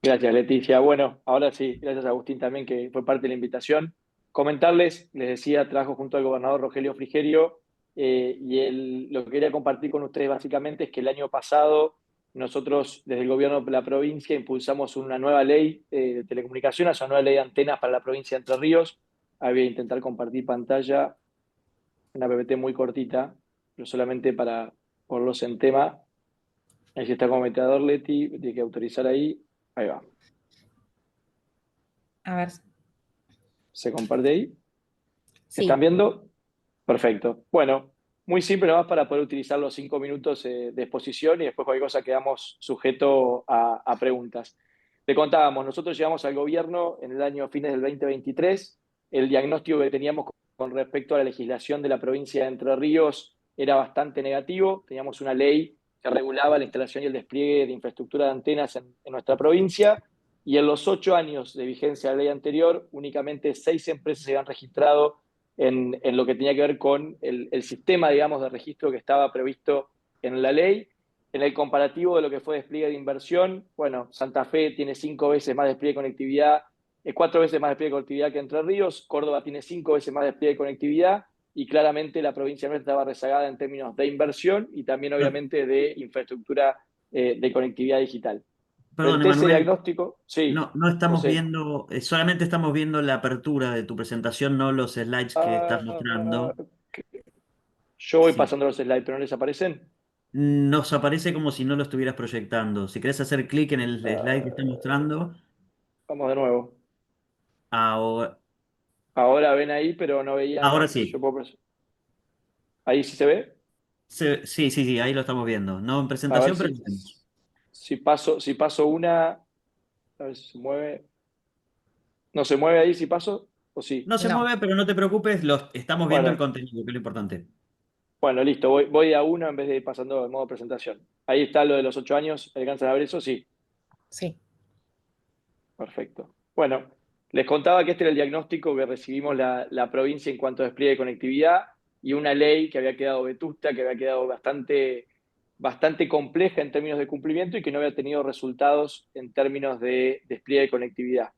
Gracias, Leticia. Bueno, ahora sí, gracias a Agustín también, que fue parte de la invitación. Comentarles, les decía, trabajo junto al gobernador Rogelio Frigerio, lo que quería compartir con ustedes básicamente es que el año pasado nosotros desde el gobierno de la provincia impulsamos una nueva ley de telecomunicaciones, una nueva ley de antenas para la provincia de Entre Ríos. Ahí voy a intentar compartir pantalla, una PPT muy cortita, pero solamente para ponerlos en tema. Ahí está como metador, Leti, tiene que autorizar ahí. Ahí va. A ver. ¿Se comparte ahí? Sí. ¿Están viendo? Perfecto. Bueno, muy simple nomás para poder utilizar los 5 minutos de exposición y después cualquier cosa quedamos sujeto a preguntas. Te contábamos, nosotros llegamos al gobierno en el año fines del 2023. El diagnóstico que teníamos con respecto a la legislación de la provincia de Entre Ríos era bastante negativo. Teníamos una ley que regulaba la instalación y el despliegue de infraestructura de antenas en nuestra provincia, y en los 8 años de vigencia de la ley anterior, únicamente 6 empresas se habían registrado en lo que tenía que ver con el sistema, digamos, de registro que estaba previsto en la ley. En el comparativo de lo que fue despliegue de inversión, bueno, Santa Fe tiene 5 veces más despliegue de conectividad, 4 veces más despliegue de conectividad que Entre Ríos, Córdoba tiene 5 veces más despliegue de conectividad, y claramente la provincia nuestra estaba rezagada en términos de inversión y también obviamente de infraestructura de conectividad digital. Perdón, Frente a ese Emanuel, diagnóstico, sí, no estamos José. viendo, solamente estamos viendo la apertura de tu presentación, no los slides que estás mostrando. Yo voy Sí. pasando los slides, pero ¿no les aparecen? Nos aparece como si no lo estuvieras proyectando. Si querés hacer clic en el slide que está mostrando, Vamos de nuevo. ahora, Ahora ven ahí, pero no ahora veían. sí. ¿Ahí sí se ve? Sí, sí, ahí lo estamos viendo. No en A ver presentación, pero si paso una. A ver si se mueve. ¿No se mueve ahí si paso? ¿O sí? no se mueve, pero no te preocupes, estamos viendo el Bueno, contenido, que es lo importante. bueno, listo. Voy a uno en vez de ir pasando en modo presentación. Ahí está lo de los 8 años. ¿Alcanzan a ver eso? Sí. Sí. Perfecto. Bueno, les contaba que este era el diagnóstico que recibimos la provincia en cuanto a despliegue de conectividad, y una ley que había quedado vetusta, que había quedado bastante compleja en términos de cumplimiento y que no había tenido resultados en términos de despliegue de conectividad.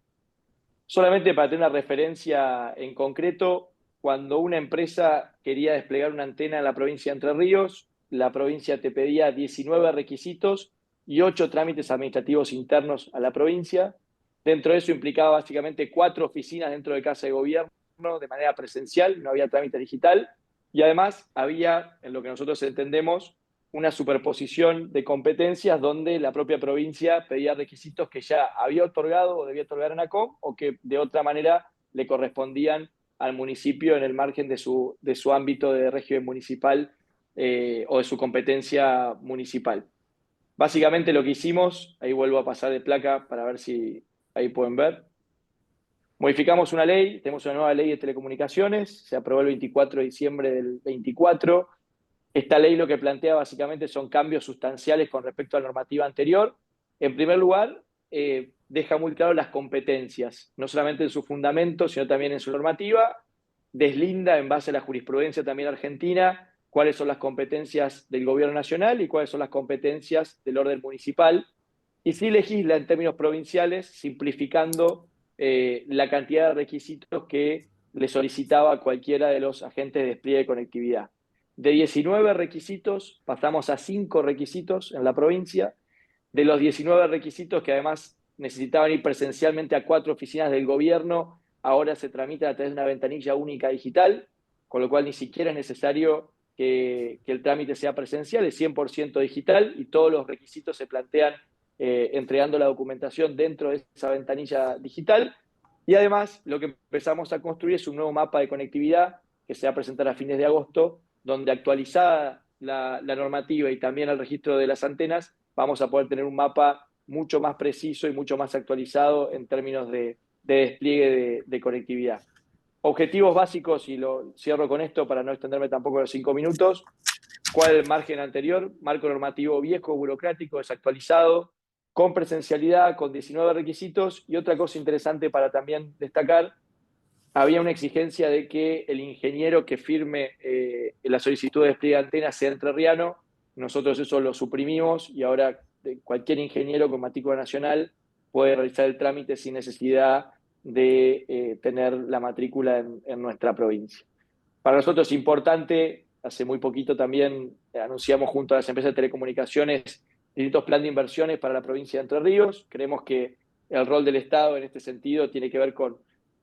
Solamente para tener una referencia en concreto, cuando una empresa quería desplegar una antena en la provincia de Entre Ríos, la provincia te pedía 19 requisitos y 8 trámites administrativos internos a la provincia. Dentro de eso implicaba básicamente 4 oficinas dentro de Casa de Gobierno de manera presencial, no había trámite digital, y además había, en lo que nosotros entendemos, una superposición de competencias donde la propia provincia pedía requisitos que ya había otorgado o debía otorgar ANACOM, o que de otra manera le correspondían al municipio en el margen de su ámbito de régimen municipal o de su competencia municipal. Básicamente lo que hicimos, ahí vuelvo a pasar de placa para ver si ahí pueden ver. Modificamos una ley, tenemos una nueva ley de telecomunicaciones, se aprobó el 24 de diciembre del 24. Esta ley lo que plantea básicamente son cambios sustanciales con respecto a la normativa anterior. En primer lugar, deja muy claro las competencias, no solamente en su fundamento, sino también en su normativa. Deslinda, en base a la jurisprudencia también argentina, cuáles son las competencias del gobierno nacional y cuáles son las competencias del orden municipal. Y sí legisla en términos provinciales, simplificando la cantidad de requisitos que le solicitaba a cualquiera de los agentes de despliegue de conectividad. De 19 requisitos pasamos a 5 requisitos en la provincia. De los 19 requisitos, que además necesitaban ir presencialmente a 4 oficinas del gobierno, ahora se tramita a través de una ventanilla única digital, con lo cual ni siquiera es necesario que el trámite sea presencial, es 100% digital, y todos los requisitos se plantean entregando la documentación dentro de esa ventanilla digital. Y además lo que empezamos a construir es un nuevo mapa de conectividad que se va a presentar a fines de agosto, donde actualizada la normativa y también el registro de las antenas, vamos a poder tener un mapa mucho más preciso y mucho más actualizado en términos de despliegue de conectividad. Objetivos básicos, y lo cierro con esto para no extenderme tampoco los 5 minutos. ¿Cuál es el margen anterior? Marco normativo viejo, burocrático, desactualizado, con presencialidad, con 19 requisitos. Y otra cosa interesante para también destacar, había una exigencia de que el ingeniero que firme la solicitud de despliegue de antenas sea entrerriano. nosotros eso lo suprimimos y ahora cualquier ingeniero con matrícula nacional puede realizar el trámite sin necesidad de tener la matrícula en nuestra provincia. Para nosotros es importante, hace muy poquito también anunciamos junto a las empresas de telecomunicaciones distintos planes de inversiones para la provincia de Entre Ríos. Creemos que el rol del Estado en este sentido tiene que ver con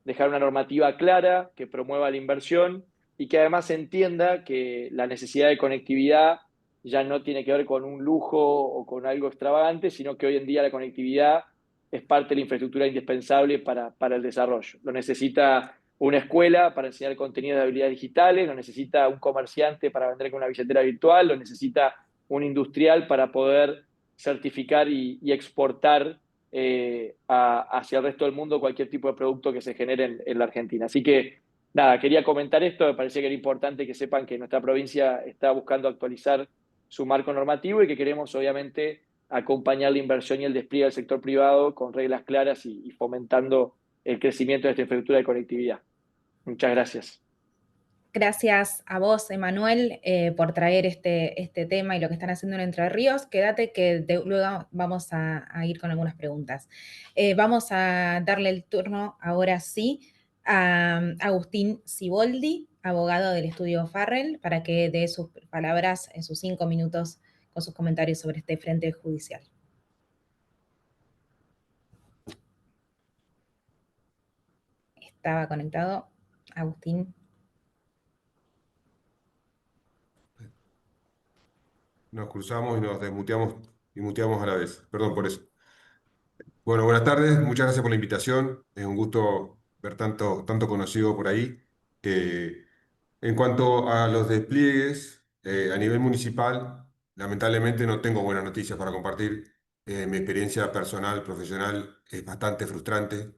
dejar una normativa clara que promueva la inversión y que además entienda que la necesidad de conectividad ya no tiene que ver con un lujo o con algo extravagante, sino que hoy en día la conectividad es parte de la infraestructura indispensable para el desarrollo. Lo necesita una escuela para enseñar contenido de habilidades digitales, lo necesita un comerciante para vender con una billetera virtual, lo necesita un industrial para poder certificar y exportar hacia el resto del mundo cualquier tipo de producto que se genere en la Argentina. Así que, nada, quería comentar esto, me parecía que era importante que sepan que nuestra provincia está buscando actualizar su marco normativo y que queremos, obviamente, acompañar la inversión y el despliegue del sector privado con reglas claras y fomentando el crecimiento de esta infraestructura de conectividad. Muchas gracias. Gracias a vos, Emanuel, por traer este tema y lo que están haciendo en Entre Ríos. Quédate que luego vamos a ir con algunas preguntas. Vamos a darle el turno ahora sí a Agustín Siboldi, abogado del estudio Farrell, para que dé sus palabras en sus 5 minutos con sus comentarios sobre este frente judicial. Estaba conectado, Agustín. Nos cruzamos y nos desmuteamos y muteamos a la vez. Perdón por eso. Bueno, buenas tardes. Muchas gracias por la invitación. Es un gusto ver tanto conocido por ahí. En cuanto a los despliegues a nivel municipal, lamentablemente no tengo buenas noticias para compartir. Mi experiencia personal, profesional, es bastante frustrante.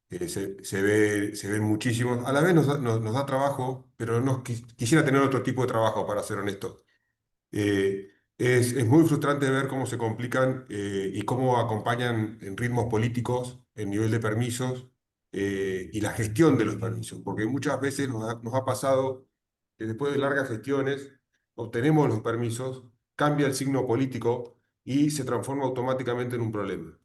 Se ven muchísimos. A la vez nos da trabajo, pero quisiera tener otro tipo de trabajo, para ser honesto. Eh, es muy frustrante ver cómo se complican y cómo acompañan en ritmos políticos el nivel de permisos y la gestión de los permisos, porque muchas veces nos ha pasado que después de largas gestiones obtenemos los permisos, cambia el signo político y se transforma automáticamente en un problema.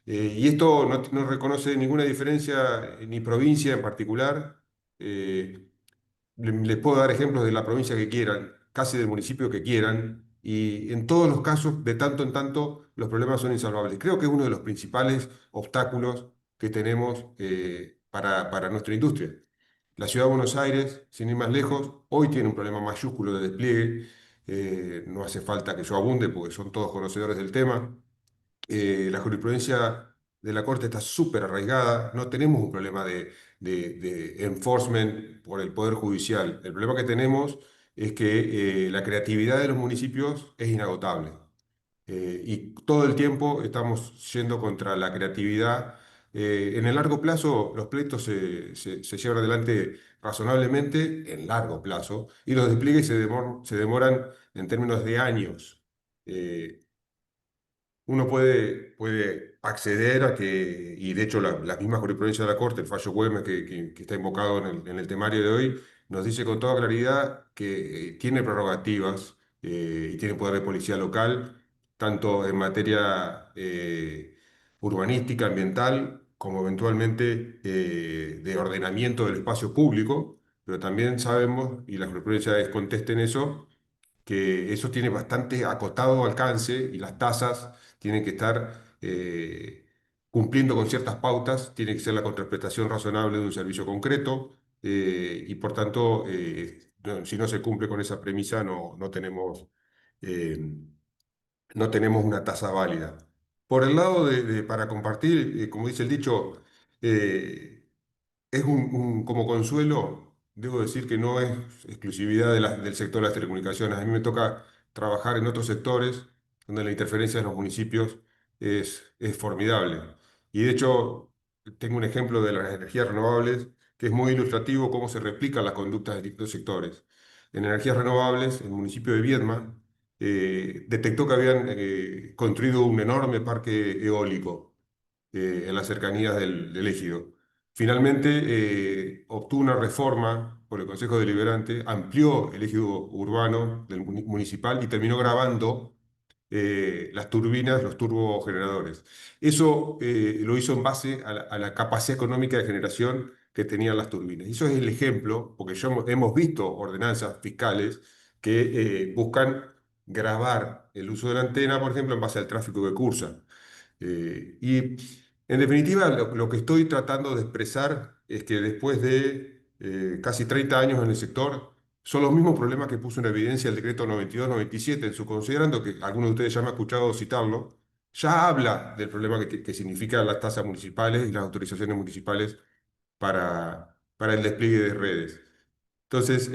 Y esto no reconoce ninguna diferencia ni provincia en particular. Les puedo dar ejemplos de la provincia que quieran, casi del municipio que quieran, y en todos los casos, de tanto en tanto, los problemas son insalvables. Creo que es uno de los principales obstáculos que tenemos para nuestra industria. La ciudad de Buenos Aires, sin ir más lejos, hoy tiene un problema mayúsculo de despliegue. No hace falta que yo abunde porque son todos conocedores del tema. La jurisprudencia de la Corte está súper arraigada, no tenemos un problema de enforcement por el Poder Judicial. El problema que tenemos es que la creatividad de los municipios es inagotable. Y todo el tiempo estamos yendo contra la creatividad. En el largo plazo, los pleitos se llevan adelante razonablemente en largo plazo y los despliegues se demoran en términos de años. Uno puede acceder a que, y de hecho la misma jurisprudencia de la Corte, el fallo Güemes que está invocado en el temario de hoy, nos dice con toda claridad que tiene prerrogativas y tiene poder de policía local, tanto en materia urbanística, ambiental, como eventualmente de ordenamiento del espacio público, pero también sabemos, y la jurisprudencia contesta en eso, que eso tiene bastante acotado alcance y las tasas tienen que estar cumpliendo con ciertas pautas, tiene que ser la contraprestación razonable de un servicio concreto y por tanto, si no se cumple con esa premisa, eh, no tenemos una tasa válida. Por el lado para compartir, como dice el dicho, es como consuelo, debo decir que no es exclusividad del sector de las telecomunicaciones. A mí me toca trabajar en otros sectores donde la interferencia de los municipios es formidable. Y de hecho, tengo un ejemplo de las energías renovables que es muy ilustrativo cómo se replican las conductas de distintos sectores. En energías renovables, el municipio de Viedma detectó que habían construido un enorme parque eólico en las cercanías del ejido. Finalmente, obtuvo una reforma por el Consejo Deliberante, amplió el eje urbano del municipal y terminó grabando las turbinas, los turbogeneradores. Eso lo hizo en base a la capacidad económica de generación que tenían las turbinas. Y eso es el ejemplo, porque ya hemos visto ordenanzas fiscales que buscan grabar el uso de la antena, por ejemplo, en base al tráfico que cursa. Y en definitiva, lo que estoy tratando de expresar es que después de casi 30 años en el sector, son los mismos problemas que puso en evidencia el decreto 92-97, en su considerando que algunos de ustedes ya me han escuchado citarlo, ya habla del problema que significan las tasas municipales y las autorizaciones municipales para el despliegue de redes. Entonces,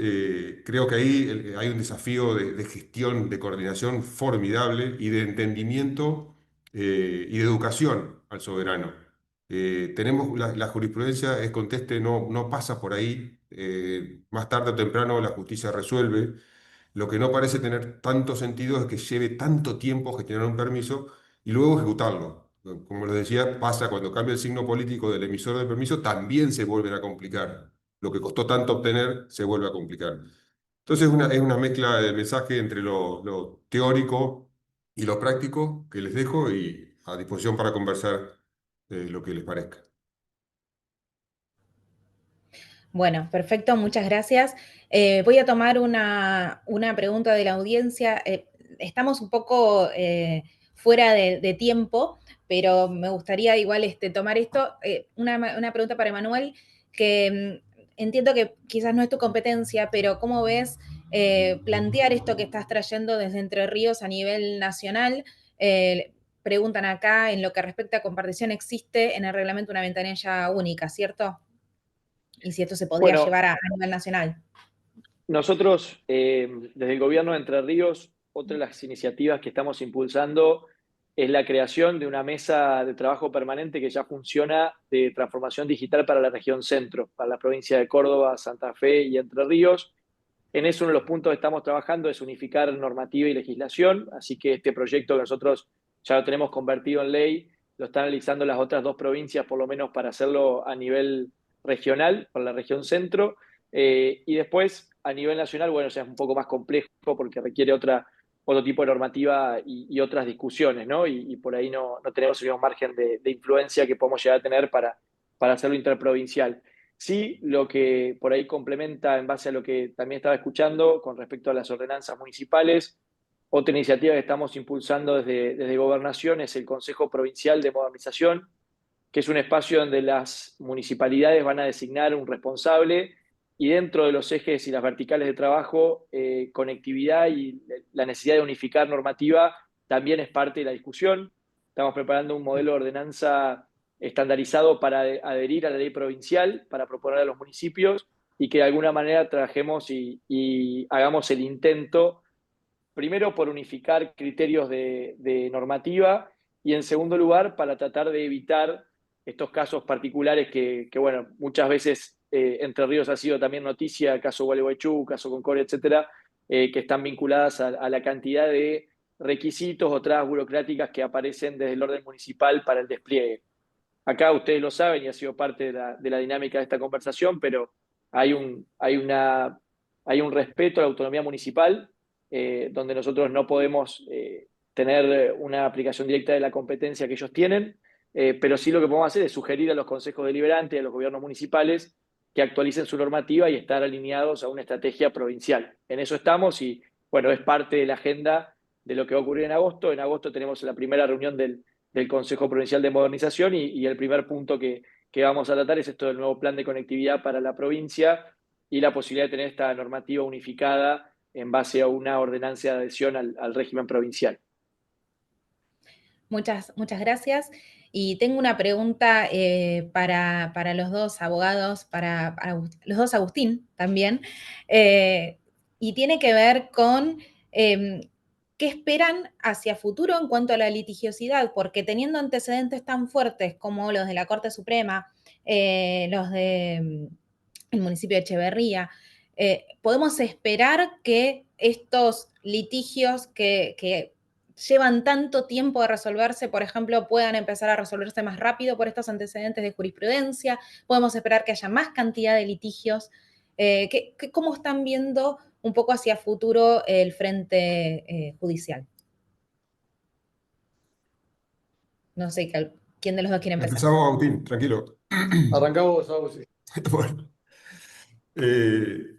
creo que ahí hay un desafío de gestión, de coordinación formidable y de entendimiento y de educación al soberano. Tenemos la jurisprudencia es conteste, no pasa por ahí. Más tarde o temprano la justicia resuelve. Lo que no parece tener tanto sentido es que lleve tanto tiempo gestionar un permiso y luego ejecutarlo. Como les decía, pasa cuando cambia el signo político del emisor del permiso, también se vuelven a complicar. Lo que costó tanto obtener se vuelve a complicar. Entonces es una mezcla de mensaje entre lo teórico y lo práctico que les dejo y a disposición para conversar lo que les parezca. Bueno, perfecto, muchas gracias. Voy a tomar una pregunta de la audiencia. Estamos un poco fuera de tiempo, pero me gustaría igual tomar esto. Una pregunta para Emanuel, que entiendo que quizás no es tu competencia, pero ¿cómo ves plantear esto que estás trayendo desde Entre Ríos a nivel nacional? Preguntan acá, en lo que respecta a compartición, existe en el reglamento una ventanilla única, ¿cierto? Y si esto se podría Bueno, llevar a nivel nacional. nosotros, desde el gobierno de Entre Ríos, otra de las iniciativas que estamos impulsando es la creación de una mesa de trabajo permanente que ya funciona de transformación digital para la región centro, para la provincia de Córdoba, Santa Fe y Entre Ríos. En eso uno de los puntos que estamos trabajando es unificar normativa y legislación, así que este proyecto que nosotros ya lo tenemos convertido en ley, lo están analizando las otras dos provincias por lo menos para hacerlo a nivel regional, para la región centro. Y después, a nivel nacional, bueno, ya es un poco más complejo porque requiere otro tipo de normativa y otras discusiones, ¿no? Y por ahí no tenemos el mismo margen de influencia que podemos llegar a tener para hacerlo interprovincial. Sí, lo que por ahí complementa en base a lo que también estaba escuchando con respecto a las ordenanzas municipales, otra iniciativa que estamos impulsando desde Gobernación es el Consejo Provincial de Modernización, que es un espacio donde las municipalidades van a designar un responsable y dentro de los ejes y las verticales de trabajo, conectividad y la necesidad de unificar normativa también es parte de la discusión. Estamos preparando un modelo de ordenanza estandarizado para adherir a la ley provincial, para proponer a los municipios y que de alguna manera trabajemos y hagamos el intento, primero por unificar criterios de normativa y en segundo lugar para tratar de evitar estos casos particulares que bueno, muchas veces Entre Ríos ha sido también noticia, caso Gualeguaychú, caso Concordia, etcétera, que están vinculadas a la cantidad de requisitos o trabas burocráticas que aparecen desde el orden municipal para el despliegue. Acá ustedes lo saben y ha sido parte de la dinámica de esta conversación, pero hay un respeto a la autonomía municipal, donde nosotros no podemos tener una aplicación directa de la competencia que ellos tienen, pero sí lo que podemos hacer es sugerir a los consejos deliberantes, a los gobiernos municipales, que actualicen su normativa y estar alineados a una estrategia provincial. En eso estamos y, bueno, es parte de la agenda de lo que va a ocurrir en agosto. En agosto tenemos la primera reunión del Consejo Provincial de Modernización y el primer punto que vamos a tratar es esto del nuevo plan de conectividad para la provincia y la posibilidad de tener esta normativa unificada en base a una ordenanza de adhesión al régimen provincial. Muchas gracias. Y tengo una pregunta para los dos abogados, para los dos Agustín también, y tiene que ver con qué esperan hacia futuro en cuanto a la litigiosidad, porque teniendo antecedentes tan fuertes como los de la Corte Suprema, los del municipio de Echeverría, podemos esperar que estos litigios que llevan tanto tiempo de resolverse, por ejemplo, puedan empezar a resolverse más rápido por estos antecedentes de jurisprudencia, podemos esperar que haya más cantidad de litigios. ¿Cómo están viendo un poco hacia futuro el frente judicial? No sé, ¿quién de los dos quiere empezar? Empezamos, Agustín, tranquilo. Arrancamos, Agus. Bueno,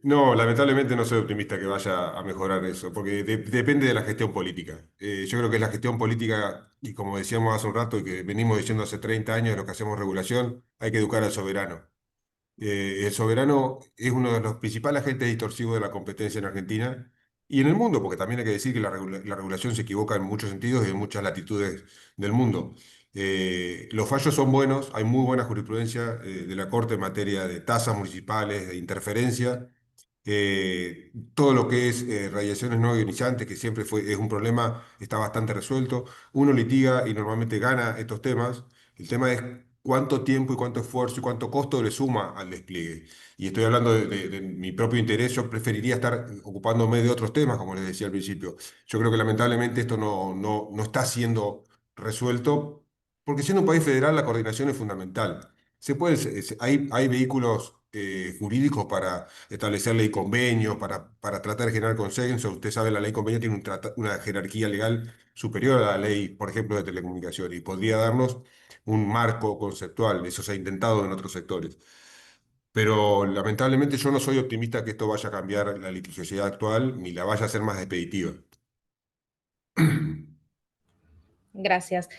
no, lamentablemente no soy optimista que vaya a mejorar eso, porque depende de la gestión política. Yo creo que la gestión política, y como decíamos hace un rato y que venimos diciendo hace 30 años, los que hacemos regulación, hay que educar al soberano. El soberano es uno de los principales agentes distorsivos de la competencia en Argentina y en el mundo, porque también hay que decir que la regulación se equivoca en muchos sentidos y en muchas latitudes del mundo. Los fallos son buenos, hay muy buena jurisprudencia de la Corte en materia de tasas municipales, de interferencia. Todo lo que es radiaciones no ionizantes, que siempre es un problema, está bastante resuelto. Uno litiga y normalmente gana estos temas. El tema es cuánto tiempo y cuánto esfuerzo y cuánto costo le suma al despliegue. Y estoy hablando de mi propio interés, yo preferiría estar ocupándome de otros temas, como les decía al principio. Yo creo que lamentablemente esto no está siendo resuelto, porque siendo un país federal la coordinación es fundamental. Hay vehículos jurídicos para establecer ley convenio, para tratar de generar consenso. Usted sabe, la ley convenio tiene una jerarquía legal superior a la ley, por ejemplo, de telecomunicaciones, y podría darnos un marco conceptual. Eso se ha intentado en otros sectores. Pero lamentablemente yo no soy optimista que esto vaya a cambiar la litigiosidad actual ni la vaya a hacer más expeditiva. Gracias.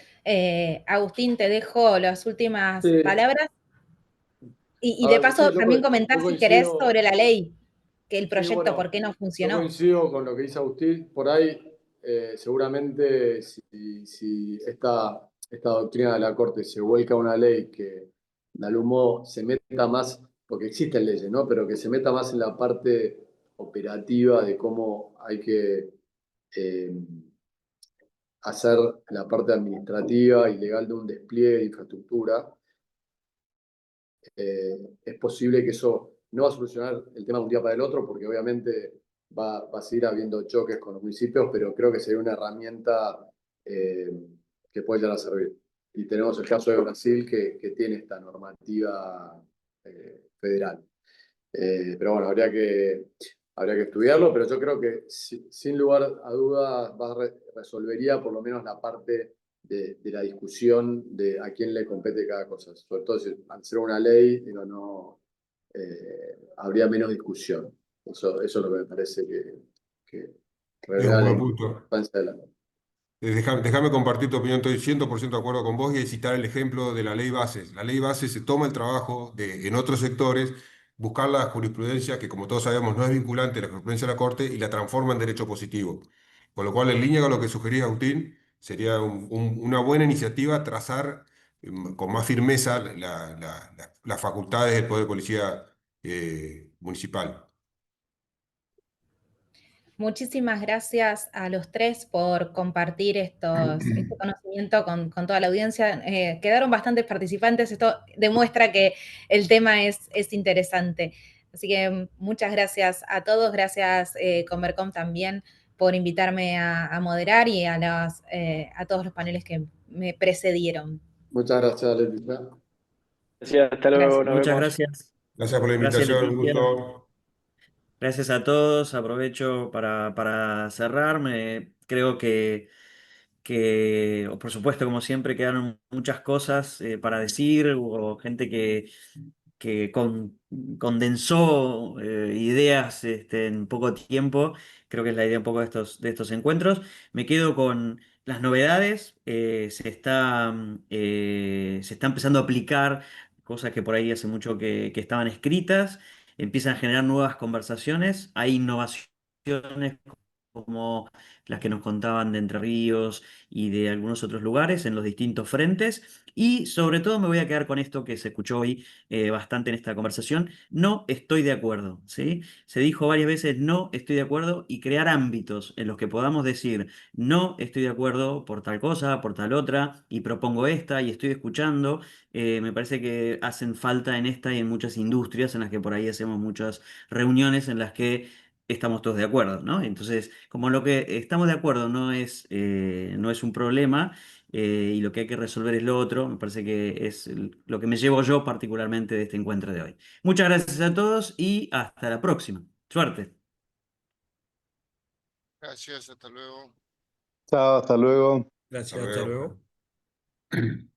Agustín, te dejo las últimas Sí. palabras. Y A de ver, paso, sí, yo, también co- comentar yo si querés coincido. sobre la ley, que el Sí, proyecto, ¿por bueno, qué no yo funcionó? coincido con lo que dice Agustín. Por ahí, seguramente, si esta doctrina de la Corte se vuelca a una ley que de algún modo se meta más, porque existen leyes, ¿no? Pero que se meta más en la parte operativa de cómo hay que eh, hacer la parte administrativa y legal de un despliegue de infraestructura. Es posible que eso no va a solucionar el tema de un día para el otro, porque obviamente va a seguir habiendo choques con los municipios, pero creo que sería una herramienta eh, que puede llegar a servir. Y tenemos el caso de Brasil que tiene esta normativa federal. Pero bueno, habría que estudiarlo, pero yo creo que sin lugar a dudas resolvería por lo menos la parte de la discusión de a quién le compete cada cosa. Sobre todo al ser una ley, digo, habría menos discusión. Eso es lo que me parece que Es un revela la buen punto. importancia de la ley. Déjame compartir tu opinión, estoy 100% de acuerdo con vos y citar el ejemplo de la ley base. La ley base se toma el trabajo en otros sectores, buscar la jurisprudencia, que como todos sabemos no es vinculante, la jurisprudencia de la Corte, y la transforma en derecho positivo. Con lo cual, en línea con lo que sugería Agustín, sería una buena iniciativa trazar con más firmeza las facultades del Poder Policía Municipal. Muchísimas gracias a los tres por compartir este conocimiento con toda la audiencia. Quedaron bastantes participantes, esto demuestra que el tema es interesante. Así que muchas gracias a todos, gracias Convercom también por invitarme a moderar y a todos los paneles que me precedieron. Muchas gracias, Leticia. Gracias, hasta luego, nos Muchas vemos. gracias. Gracias por la Gracias, invitación, un Leticia. gusto. Gracias a todos. Aprovecho para cerrar. Creo que, por supuesto, como siempre, quedaron muchas cosas para decir. Hubo gente que condensó ideas en poco tiempo. Creo que es la idea un poco de estos encuentros. Me quedo con las novedades. Se está empezando a aplicar cosas que por ahí hace mucho que estaban escritas. Empiezan a generar nuevas conversaciones. Hay innovaciones como las que nos contaban de Entre Ríos y de algunos otros lugares en los distintos frentes. Y sobre todo me voy a quedar con esto que se escuchó hoy bastante en esta conversación. No estoy de acuerdo, ¿sí? Se dijo varias veces no estoy de acuerdo y crear ámbitos en los que podamos decir no estoy de acuerdo por tal cosa, por tal otra y propongo esta y estoy escuchando. Me parece que hacen falta en esta y en muchas industrias en las que por ahí hacemos muchas reuniones en las que estamos todos de acuerdo, ¿no? Entonces, como lo que estamos de acuerdo no es un problema y lo que hay que resolver es lo otro, me parece que es lo que me llevo yo particularmente de este encuentro de hoy. Muchas gracias a todos y hasta la próxima. Suerte. Gracias, hasta luego. Chao, hasta luego. Gracias, Hasta hasta luego. luego.